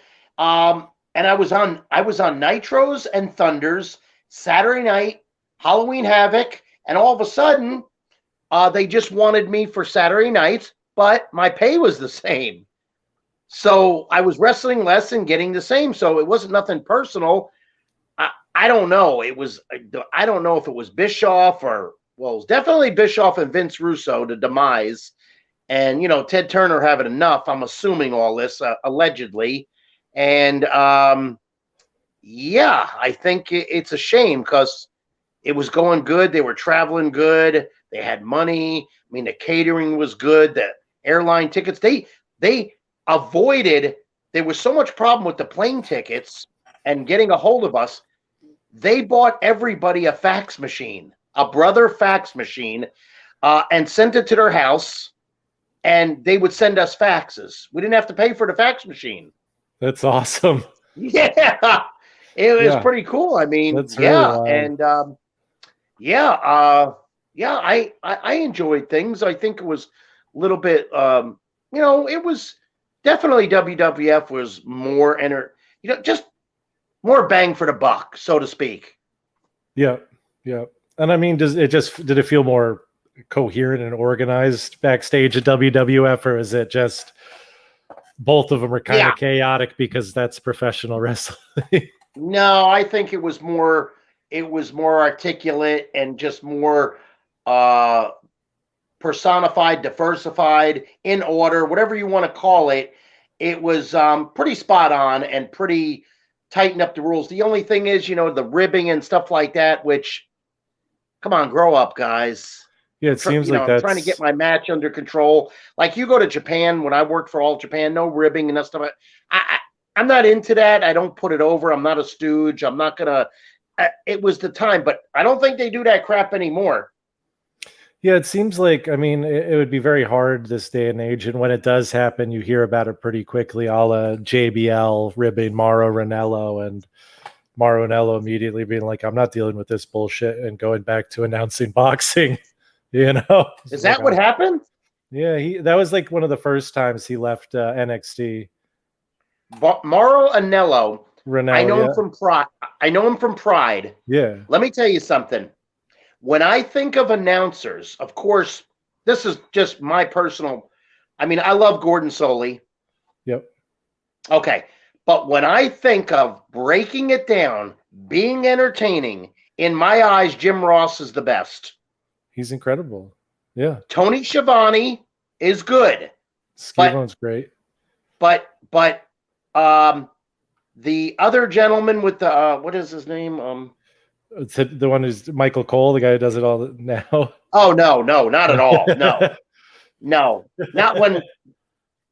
And I was on Nitros and Thunders Saturday night, Halloween Havoc, and all of a sudden, they just wanted me for Saturday nights, but my pay was the same. So I was wrestling less and getting the same. So it wasn't nothing personal. I don't know. I don't know if it was Bischoff or, well, it was definitely Bischoff and Vince Russo, the demise. And, Ted Turner having enough. I'm assuming all this, allegedly. And, I think it's a shame because it was going good. They were traveling good. They had money. I mean, the catering was good. The airline tickets, they avoided, there was so much problem with the plane tickets and getting a hold of us. They bought everybody a fax machine, a Brother fax machine, and sent it to their house, and they would send us faxes. We didn't have to pay for the fax machine. That's awesome. Yeah, it was pretty cool. I mean, that's really wild. And Yeah, I enjoyed things. I think it was a little bit, it was definitely WWF was more just more bang for the buck, so to speak. Yeah, yeah. And I mean, did it feel more coherent and organized backstage at WWF, or is it just both of them are kind Yeah, of chaotic because that's professional wrestling? no, I think it was more articulate and just more uh personified, diversified, in order, whatever you want to call it. It was pretty spot on and pretty tighten up the rules. The only thing is, the ribbing and stuff like that, which, come on, grow up, guys. Yeah, it seems like I'm trying to get that's my match under control. Like you go to Japan, when I worked for All Japan, no ribbing and that stuff. I'm not into that. I don't put it over. I'm not a stooge. I'm not gonna. It was the time, but I don't think they do that crap anymore. yeah. It seems like I mean it would be very hard this day and age, and when it does happen, you hear about it pretty quickly. A la JBL ribbing Mauro Ranello, and Mauro Ranello immediately being like, "I'm not dealing with this bullshit," and going back to announcing boxing. You know, Is that what happened? Yeah, that was like one of the first times he left NXT. Mauro Anello. I Ranello, know yeah, him from Pride. I know him from Pride. yeah, Let me tell you something. When I think of announcers, of course, this is just my personal. I mean, I love Gordon Soley. yep. Okay. But when I think of breaking it down, being entertaining, in my eyes, Jim Ross is the best. He's incredible. Yeah, Tony Schiavone is good. But Schiavone's great. but the other gentleman with the what is his name? It's the one who's Michael Cole, the guy who does it all now. Oh no, not at all. No.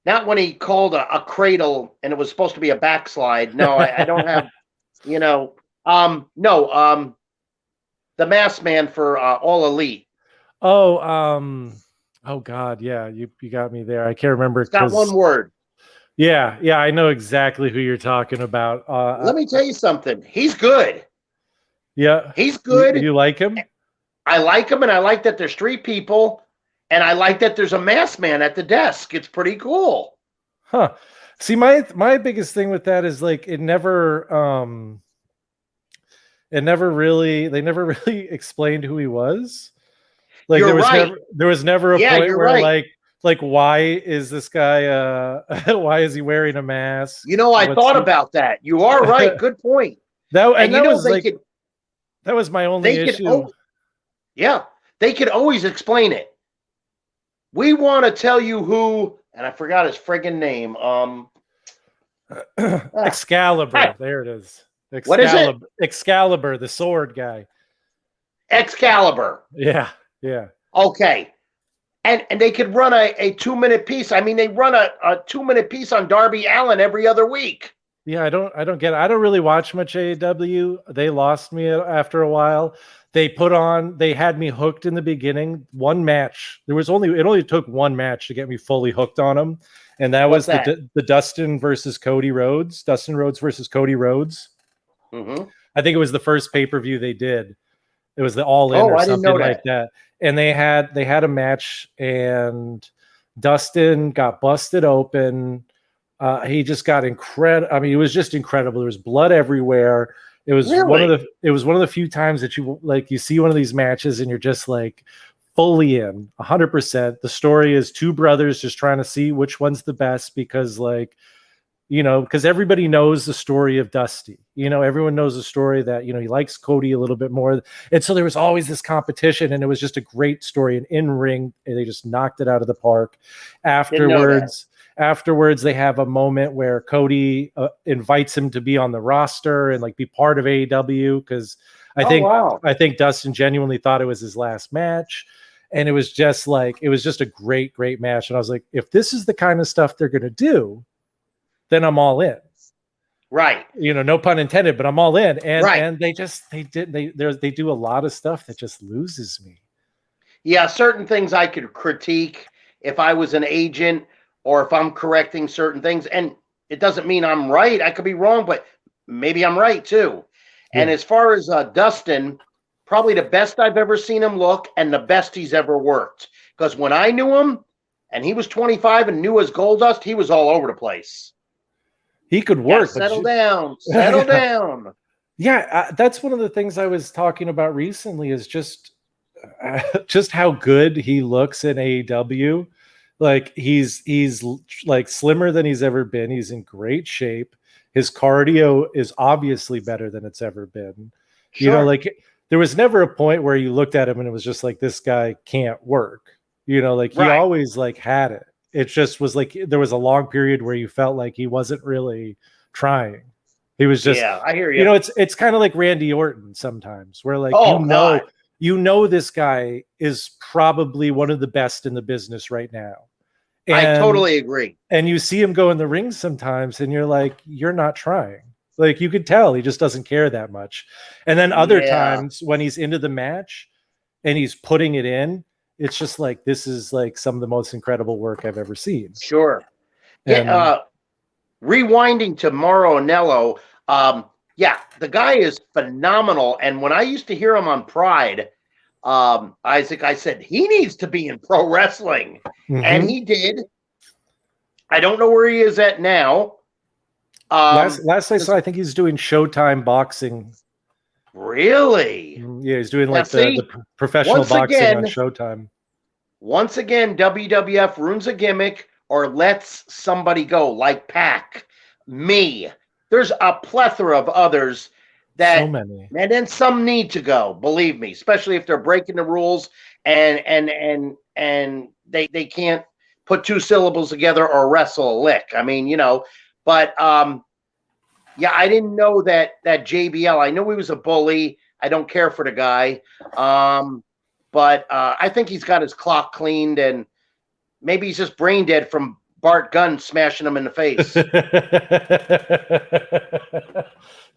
Not when he called a cradle and it was supposed to be a backslide. No, I don't have, no, the masked man for All Elite. Oh, oh God, yeah, you got me there. I can't remember It's got one word. Yeah, I know exactly who you're talking about. Let me tell you something. He's good. Yeah, He's good. You like him? I like him, and I like that there's three people, and I like that there's a masked man at the desk. It's pretty cool. Huh. See, my biggest thing with that is like it never they never really explained who he was. Like You're right. There was never a point where right. like why is this guy why is he wearing a mask? I thought about that. You are right. Good point. That was like that was my only issue. Yeah, they could always explain it. We want to tell you who, and I forgot his friggin' name. Excalibur. There it is. What is it? Excalibur, the sword guy. Excalibur. Yeah. Okay. And they could run a 2-minute piece. I mean, they run a 2-minute piece on Darby Allin every other week. Yeah, I don't get it. I don't really watch much AEW. They lost me after a while. They had me hooked in the beginning. One match. It only took one match to get me fully hooked on them. And that was the Dustin versus Cody Rhodes. Dustin Rhodes versus Cody Rhodes. Mm-hmm. I think it was the first pay-per-view they did. It was the All In or something like that. And they had a match, and Dustin got busted open. He just got incredible. I mean, it was just incredible. There was blood everywhere. It was one of the few times that you see one of these matches and you're just like fully in 100%. The story is two brothers just trying to see which one's the best because because everybody knows the story of Dusty. Everyone knows the story that, he likes Cody a little bit more. And so there was always this competition, and it was just a great story. And in ring, they just knocked it out of the park. Afterwards, they have a moment where Cody invites him to be on the roster and like be part of AEW because I think Dustin genuinely thought it was his last match. And it was just a great, great match. And I was like, if this is the kind of stuff they're going to do, then I'm all in. Right. No pun intended, but I'm all in. And they do a lot of stuff that just loses me. Yeah, certain things I could critique if I was an agent or if I'm correcting certain things. And it doesn't mean I'm right. I could be wrong, but maybe I'm right too. Yeah. And as far as Dustin, Probably the best I've ever seen him look and the best he's ever worked. Because when I knew him and he was 25 and new as gold dust, he was all over the place. He could work, but settle down, settle down. Yeah, that's one of the things I was talking about recently is just how good he looks in AEW. Like he's like slimmer than he's ever been. He's in great shape. His cardio is obviously better than it's ever been. Sure. You know, like there was never a point where you looked at him and it was just like, this guy can't work. You know, like he always like had it. It just was like there was a long period where you felt like he wasn't really trying. He was just, yeah, I hear you. You know, it's kind of like Randy Orton sometimes, where like you know this guy is probably one of the best in the business right now. And, I totally agree. And you see him go in the ring sometimes, and you're like, you're not trying. Like you could tell he just doesn't care that much. And then other times when he's into the match and he's putting it in, it's just like, this is like some of the most incredible work I've ever seen. Sure. And, rewinding to Mauro Anello, the guy is phenomenal. And when I used to hear him on Pride, Isaac, I said, he needs to be in pro wrestling. Mm-hmm. And he did. I don't know where he is at now. Last I saw, I think he's doing Showtime boxing. Really? Yeah, he's doing like the professional boxing on Showtime. Once again, WWF ruins a gimmick or lets somebody go, like Pac, me. There's a plethora of others that, so many. And then some need to go. Believe me, especially if they're breaking the rules and they can't put two syllables together or wrestle a lick. I mean, you know, but I didn't know that JBL. I know he was a bully. I don't care for the guy, but I think he's got his clock cleaned, and maybe he's just brain dead from Bart Gunn smashing him in the face.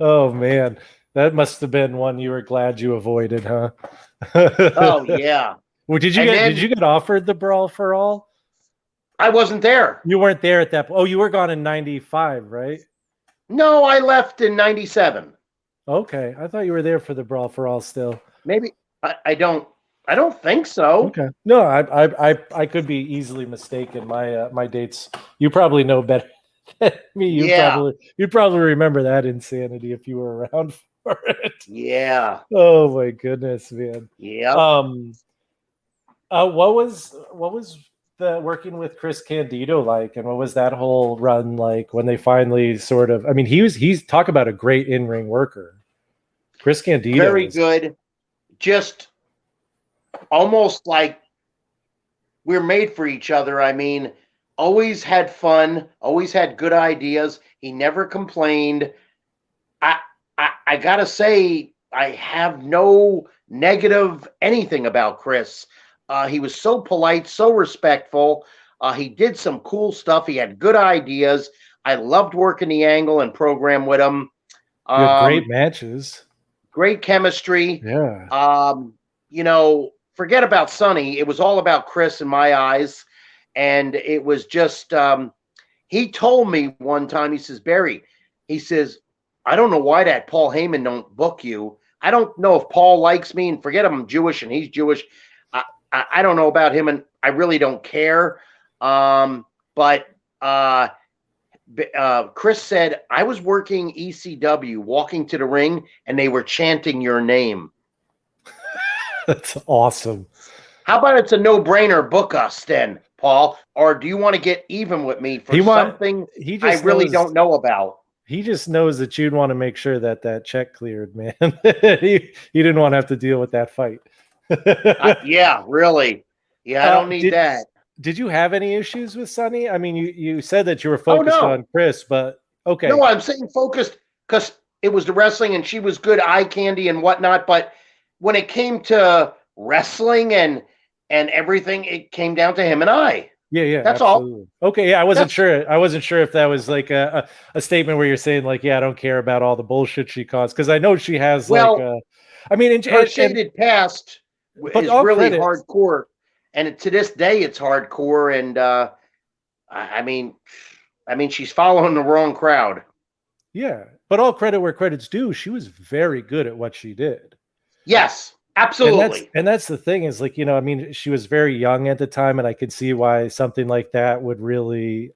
Oh man, that must have been one you were glad you avoided, huh? Oh yeah. Well, did you get offered the Brawl for All? I wasn't there. You weren't there at that point. Oh, you were gone in 95, right? No, I left in 97. Okay. I thought you were there for the Brawl for All still. Maybe. I don't think so. Okay. No, I could be easily mistaken. My dates, you probably know better than me. You'd probably remember that insanity if you were around for it. Yeah. Oh my goodness, man. Yeah. What was the working with Chris Candido like, and what was that whole run like when they finally sort of, I mean, he's talk about a great in-ring worker. Chris Candido. Very good. Just almost like we're made for each other. I mean, always had fun, always had good ideas. He never complained. I gotta say, I have no negative anything about Chris. He was so polite, so respectful. He did some cool stuff. He had good ideas. I loved working the angle and program with him. You had great matches. Great chemistry. Yeah. You know, forget about Sonny. It was all about Chris in my eyes. And it was just, he told me one time, he says, Barry, he says, I don't know why that Paul Heyman don't book you. I don't know if Paul likes me, and forget I'm Jewish and he's Jewish. I don't know about him, and I really don't care. But Chris said, I was working ECW, walking to the ring, and they were chanting your name. That's awesome. How about it's a no-brainer, book us then, Paul? Or do you want to get even with me for something I really don't know about? He just knows that you'd want to make sure that check cleared, man. he didn't want to have to deal with that fight. Yeah, really. Yeah, I don't need that. Did you have any issues with Sonny? I mean, you said that you were focused on Chris, but okay. No, I'm saying focused because it was the wrestling and she was good eye candy and whatnot. But when it came to wrestling and everything, it came down to him and I. Yeah, that's absolutely. All. Okay, yeah, I wasn't sure if that was like a statement where you're saying like, yeah, I don't care about all the bullshit she caused, because I know she has her shaded past is really hardcore, and to this day it's hardcore. And I mean, she's following the wrong crowd. Yeah, but all credit where credit's due. She was very good at what she did. Yes. Absolutely. And that's the thing is like, I mean, she was very young at the time, and I could see why something like that would really,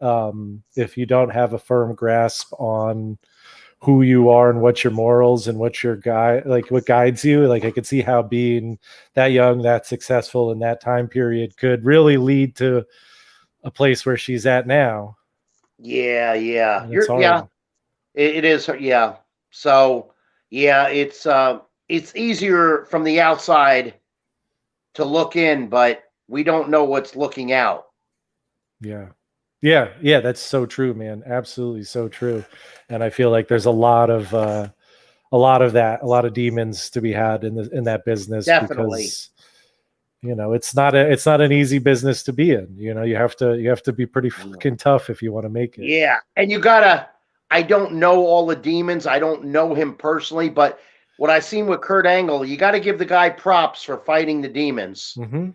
if you don't have a firm grasp on who you are and what your morals and what your guide, like what guides you, like I could see how being that young, that successful in that time period could really lead to a place where she's at now. Yeah, yeah. And it's hard. It is, yeah. So, yeah, it's easier from the outside to look in, but we don't know what's looking out. Yeah. Yeah, that's so true, man. Absolutely so true. And I feel like there's a lot of a lot of demons to be had in that business, Definitely. because it's not an easy business to be in. You have to be pretty fucking tough if you want to make it. Yeah, and I don't know all the demons. I don't know him personally, but what I seen with Kurt Angle, you got to give the guy props for fighting the demons. Mm-hmm.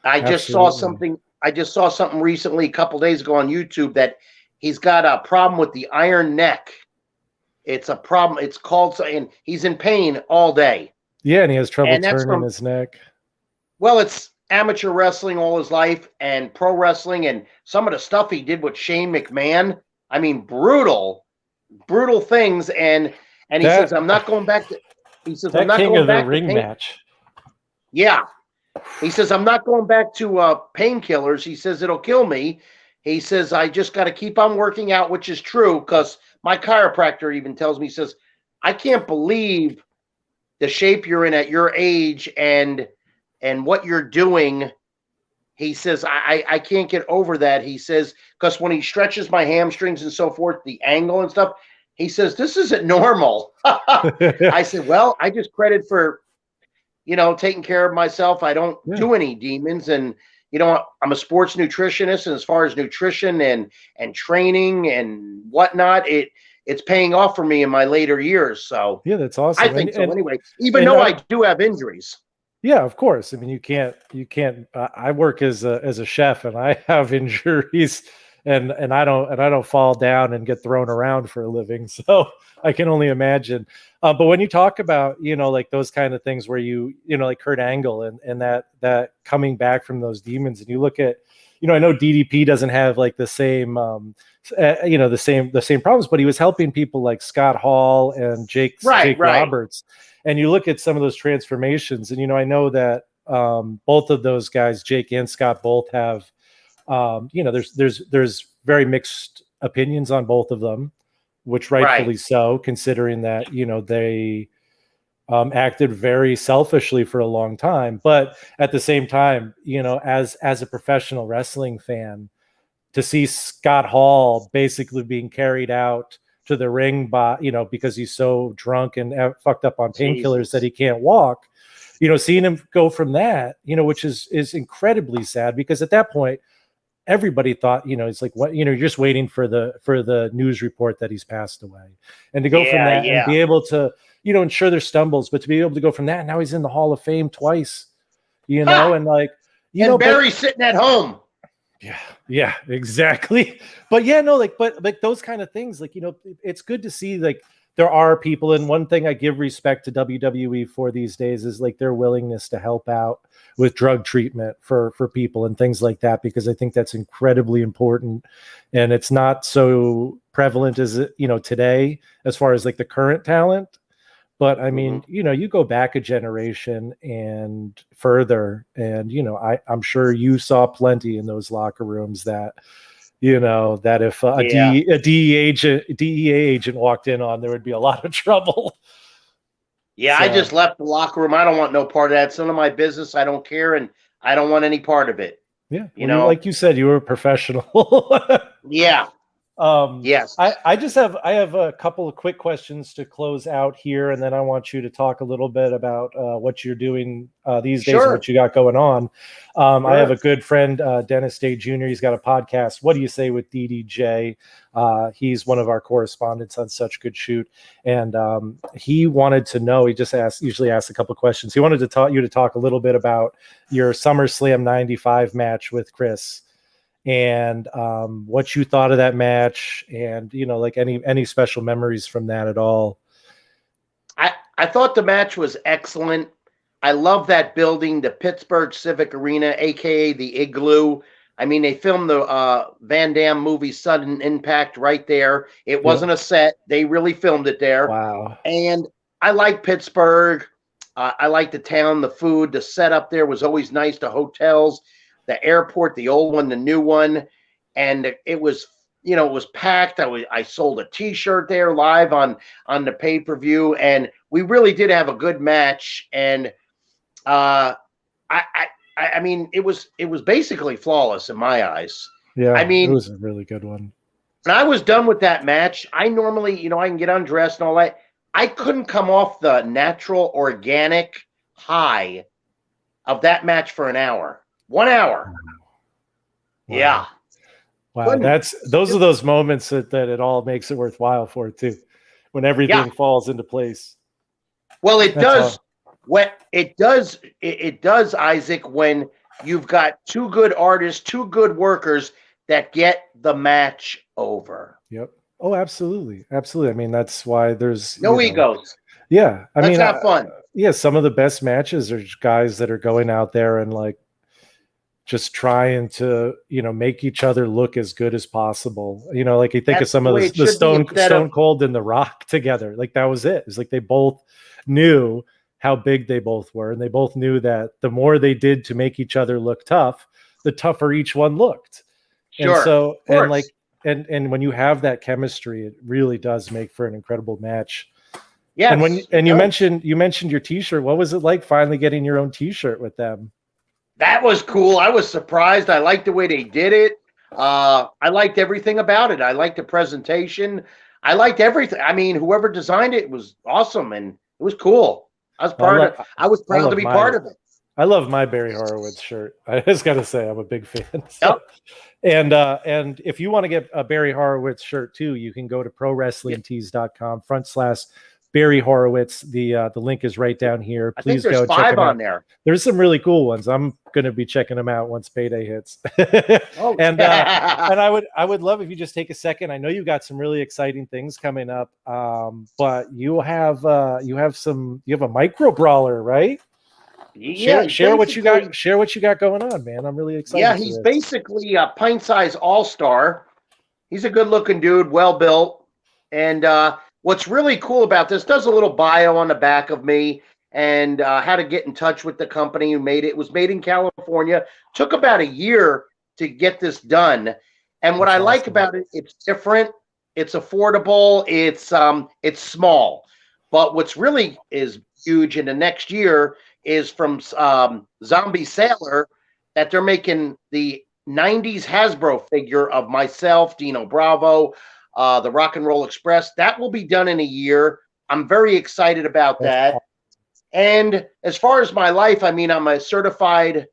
I just saw Absolutely. something. I just saw something recently, a couple days ago on YouTube, that he's got a problem with the iron neck. It's a problem. It's called, and he's in pain all day. Yeah, and he has trouble And that's turning from, his neck. well, it's amateur wrestling all his life and pro wrestling, and some of the stuff he did with Shane McMahon. I mean, brutal things. And he says, I'm not going back to. He says, I'm that not King going of the back to Ring pain. match. Yeah, he says, I'm not going back to painkillers. He says, it'll kill me. He says, I just got to keep on working out, which is true, because my chiropractor even tells me, he says, I can't believe the shape you're in at your age and what you're doing. He says, I can't get over that. He says, because when he stretches my hamstrings and so forth, the angle and stuff, he says, this isn't normal. I said, well, I just credit for, taking care of myself. I don't do any demons. And, I'm a sports nutritionist. And as far as nutrition and training and whatnot, it's paying off for me in my later years. So yeah, that's awesome. I think so anyway, even though I do have injuries. Yeah, of course. I mean, you can't. I work as a chef, and I have injuries, and I don't fall down and get thrown around for a living. So I can only imagine. But when you talk about like those kind of things where like Kurt Angle and that coming back from those demons, and you look at I know DDP doesn't have like the same the same problems, but he was helping people like Scott Hall and Jake Roberts. And you look at some of those transformations, and I know that both of those guys, Jake and Scott, both have there's very mixed opinions on both of them, which rightfully so, considering that they acted very selfishly for a long time. But at the same time, as a professional wrestling fan, to see Scott Hall basically being carried out to the ring by because he's so drunk and fucked up on painkillers that he can't walk, seeing him go from that, which is incredibly sad, because at that point everybody thought it's like, what, you're just waiting for the news report that he's passed away, and to go from that and be able to and sure there's stumbles, but to be able to go from that, now he's in the Hall of Fame twice, and like Barry's sitting at home. Yeah, exactly. But yeah, no, but those kind of things, like, it's good to see, like, there are people, and one thing I give respect to WWE for these days is like their willingness to help out with drug treatment for people and things like that, because I think that's incredibly important, and it's not so prevalent as today as far as like the current talent. But I mean, you go back a generation and further, and I'm sure you saw plenty in those locker rooms that that if a DEA agent walked in on, there would be a lot of trouble. Yeah, so I just left the locker room. I don't want no part of that. It's none of my business. I don't care, and I don't want any part of it. Yeah, like you said, you were a professional. Yeah. Yes. I have a couple of quick questions to close out here, and then I want you to talk a little bit about what you're doing these days and what you got going on. I have a good friend, Dennis Day Jr. He's got a podcast, What Do You Say with DDJ? He's one of our correspondents on Such Good Shoot, and he wanted to know, he just usually asks a couple of questions. He wanted to talk a little bit about your SummerSlam 95 match with Chris, and what you thought of that match, and like any special memories from that at all. I thought the match was excellent. I love that building, the Pittsburgh Civic Arena, aka the Igloo. I mean, they filmed the Van Damme movie Sudden Impact right there. It Yep. wasn't a set; they really filmed it there. Wow. And I like Pittsburgh. I like the town, the food, the setup there was always nice. The hotels, the airport, the old one, the new one, and it was, it was packed. I sold a T-shirt there live on the pay-per-view, and we really did have a good match. And uh, I mean, it was basically flawless in my eyes. Yeah, I it mean, was a really good one. when I was done with that match, I normally, I can get undressed and all that. I couldn't come off the natural, organic high of that match for an hour. 1 hour. Wow. Yeah. Wow. Those are those moments that it all makes it worthwhile for it too, when everything falls into place. Well, it does. It does, Isaac, when you've got two good artists, two good workers that get the match over. Yep. Oh, absolutely. Absolutely. I mean, that's why there's no egos. Yeah. I mean, have fun. Yeah. Some of the best matches are guys that are going out there and like just trying to, make each other look as good as possible. Like you think of some of the Stone Cold and The Rock together. Like that was it. It's like they both knew how big they both were. And they both knew that the more they did to make each other look tough, the tougher each one looked. Sure. And so, and like, and when you have that chemistry, it really does make for an incredible match. Yeah. And you mentioned your T-shirt. What was it like finally getting your own T-shirt with them? That was cool. I was surprised. I liked the way they did it. I liked everything about it. I liked the presentation. I liked everything. I mean, whoever designed it was awesome, and it was cool. I was proud to be part of it. I love my Barry Horowitz shirt. I just got to say, I'm a big fan. So. Yep. And if you want to get a Barry Horowitz shirt too, you can go to prowrestlingtees.com/Barry Horowitz. The link is right down here. Please go check them out. There's 5 on there. There's some really cool ones. I'm going to be checking them out once payday hits. And I would love if you just take a second. I know you've got some really exciting things coming up, but you have a micro brawler, right? Yeah, share what you got. Share what you got going on, man. I'm really excited. Yeah, he's basically a pint-size all-star. He's a good-looking dude, well-built, and what's really cool about this, does a little bio on the back of me and how to get in touch with the company who made it. It was made in California. Took about a year to get this done, and what I like about it, it's different, it's affordable, it's small, but what's really is huge in the next year is from Zombie Sailor, that they're making the 90s Hasbro figure of myself, Dino Bravo, the Rock and Roll Express. That will be done in a year. I'm very excited about that. And as far as my life, I mean, I'm a certified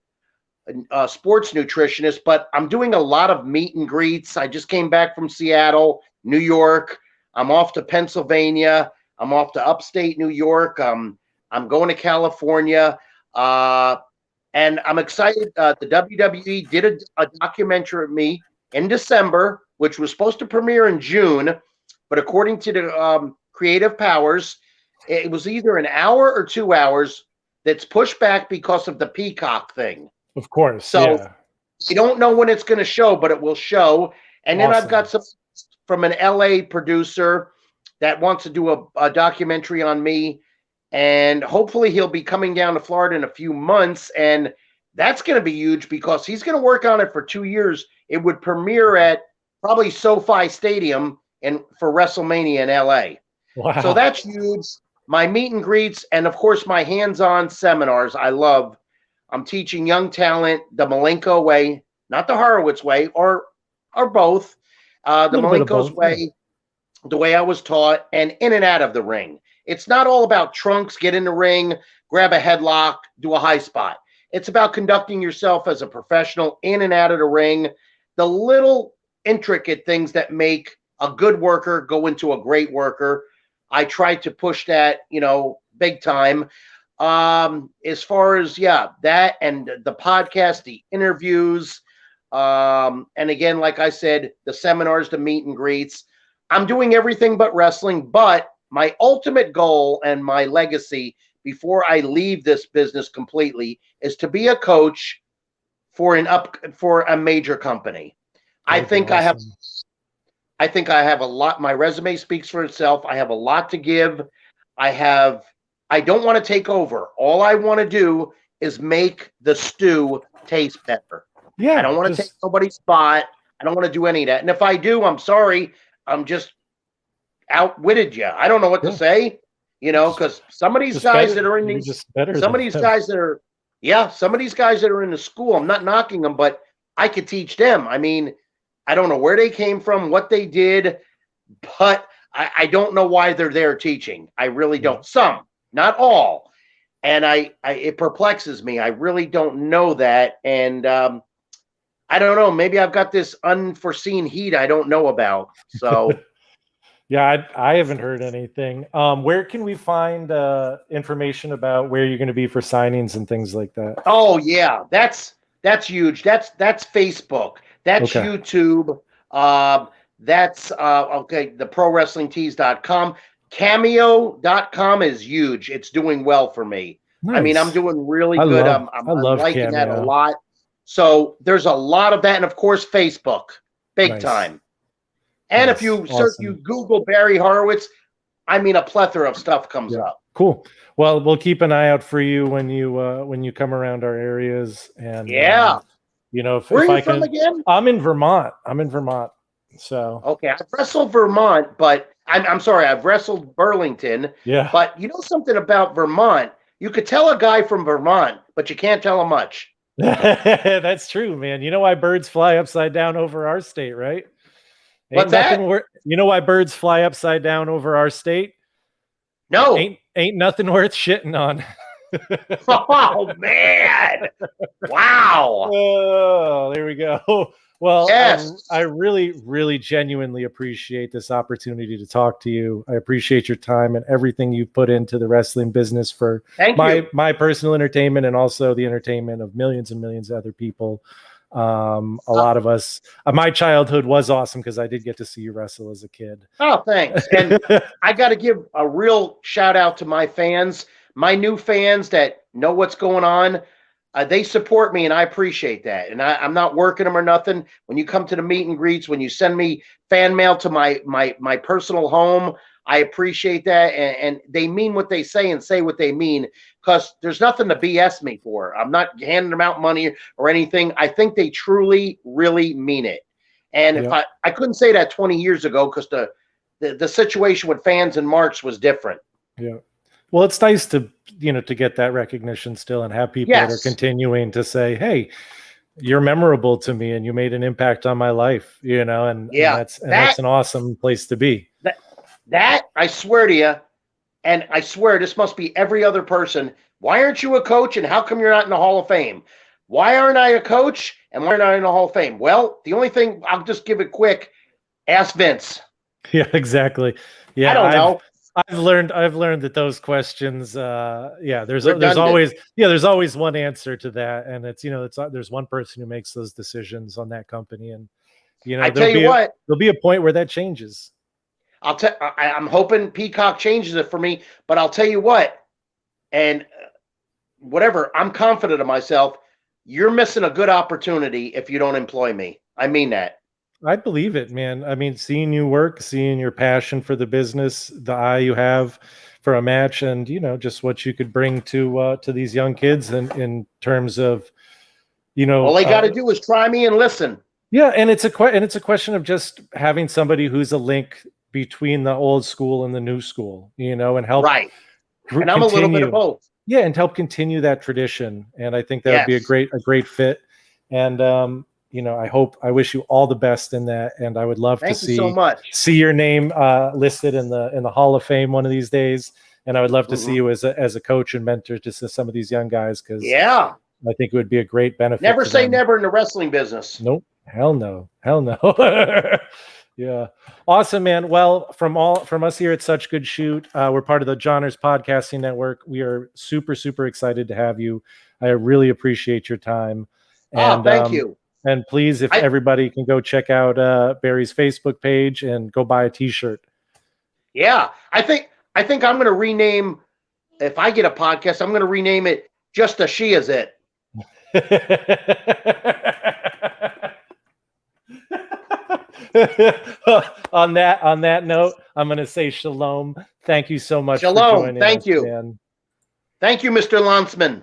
sports nutritionist, but I'm doing a lot of meet and greets. I just came back from Seattle, New York. I'm off to Pennsylvania. I'm off to upstate New York. I'm going to California, and I'm excited. The WWE did a documentary of me in December, which was supposed to premiere in June, but according to the creative powers, it was either an hour or 2 hours that's pushed back because of the Peacock thing. Of course. So you don't know when it's going to show, but it will show. And then I've got some from an LA producer that wants to do a documentary on me. And hopefully he'll be coming down to Florida in a few months. And that's going to be huge because he's going to work on it for 2 years. It would premiere at probably SoFi Stadium for WrestleMania in LA. Wow. So that's huge. My meet and greets and, of course, my hands-on seminars I love. I'm teaching young talent the Malenko way, not the Horowitz way, or both. The Malenko's way, the way I was taught, and in and out of the ring. It's not all about trunks, get in the ring, grab a headlock, do a high spot. It's about conducting yourself as a professional in and out of the ring, the little intricate things that make a good worker go into a great worker. I try to push that, big time. As far as, that and the podcast, the interviews, and again, like I said, the seminars, the meet and greets. I'm doing everything but wrestling, but my ultimate goal and my legacy before I leave this business completely is to be a coach for a major company. I think awesome. I have a lot. My resume speaks for itself. I have a lot to give. I don't want to take over. All I want to do is make the stew taste better. Yeah. I don't want to take nobody's spot. I don't want to do any of that. And if I do, I'm sorry. I'm just outwitted you. I don't know what to say, because some of these guys that are in these, some of these guys that are, some of these guys that are in the school, I'm not knocking them, but I could teach them. I mean, I don't know where they came from, what they did, but I don't know why they're there teaching. I really don't. Some, not all. And it perplexes me. I really don't know that. And I don't know. Maybe I've got this unforeseen heat I don't know about. So yeah, I haven't heard anything. Where can we find information about where you're going to be for signings and things like that? Oh yeah, that's huge. That's Facebook. That's YouTube. That's the ProWrestlingTees.com. Cameo.com is huge. It's doing well for me. Nice. I mean, I'm doing really good. I'm liking Cameo. That a lot. So there's a lot of that. And of course, Facebook, big time. And if you search, you Google Barry Horowitz, I mean, a plethora of stuff comes up. Cool. Well, we'll keep an eye out for you when you come around our areas. And where are you from again? I'm in Vermont. So okay, I've wrestled Vermont, but I'm sorry, I've wrestled Burlington. Yeah. But you know something about Vermont? You could tell a guy from Vermont, but you can't tell him much. That's true, man. You know why birds fly upside down over our state, right? What's that? You know why birds fly upside down over our state? No. Ain't nothing worth shitting on. Oh man! Wow. Oh, there we go. Well, yes. I really, really genuinely appreciate this opportunity to talk to you. I appreciate your time and everything you've put into the wrestling business for my personal entertainment and also the entertainment of millions and millions of other people. A lot of us, my childhood was awesome because I did get to see you wrestle as a kid. Oh, thanks. And I got to give a real shout out to my fans, my new fans that know what's going on. They support me, and I appreciate that. And I'm not working them or nothing. When you come to the meet and greets, when you send me fan mail to my personal home, I appreciate that. And they mean what they say and say what they mean, because there's nothing to BS me for. I'm not handing them out money or anything. I think they truly, really mean it. And if I couldn't say that 20 years ago, because the situation with fans and marks was different. Yeah. Well, it's nice to get that recognition still and have people that are continuing to say, hey, you're memorable to me and you made an impact on my life, and that's an awesome place to be. That I swear to you, and I swear this must be every other person. Why aren't you a coach, and how come you're not in the Hall of Fame? Why aren't I a coach, and why aren't I in the Hall of Fame? Well, the only thing, I'll just give it quick, ask Vince. Yeah, exactly. Yeah, I don't know. I've learned that those questions, there's always one answer to that, and it's there's one person who makes those decisions on that company, and I tell you what, there'll be a point where that changes. I'm hoping Peacock changes it for me, but I'll tell you what, and whatever, I'm confident of myself. You're missing a good opportunity if you don't employ me. I mean that. I believe it, man. I mean, seeing you work, seeing your passion for the business, the eye you have for a match, and just what you could bring to these young kids, in terms of, all they got to do is try me and listen. Yeah, and it's a question of just having somebody who's a link between the old school and the new school, and help. Right. And I'm a little bit of both. Yeah, and help continue that tradition. And I think that would be a great fit. And I wish you all the best in that. And I would love to see your name listed in the Hall of Fame one of these days. And I would love to see you as a coach and mentor to some of these young guys, because I think it would be a great benefit. Never say never in the wrestling business. Nope. Hell no. Yeah. Awesome, man. Well, from us here at Such Good Shoot, we're part of the Johners Podcasting Network. We are super, super excited to have you. I really appreciate your time. And thank you. And please, if everybody can go check out Barry's Facebook page and go buy a t-shirt. Yeah. I think I'm going to rename if I get a podcast, I'm going to rename it Just a She Is It. On that note, I'm going to say shalom. Thank you so much for Shalom. joining Thank us, you. man. Thank you, Mr. Lanzman.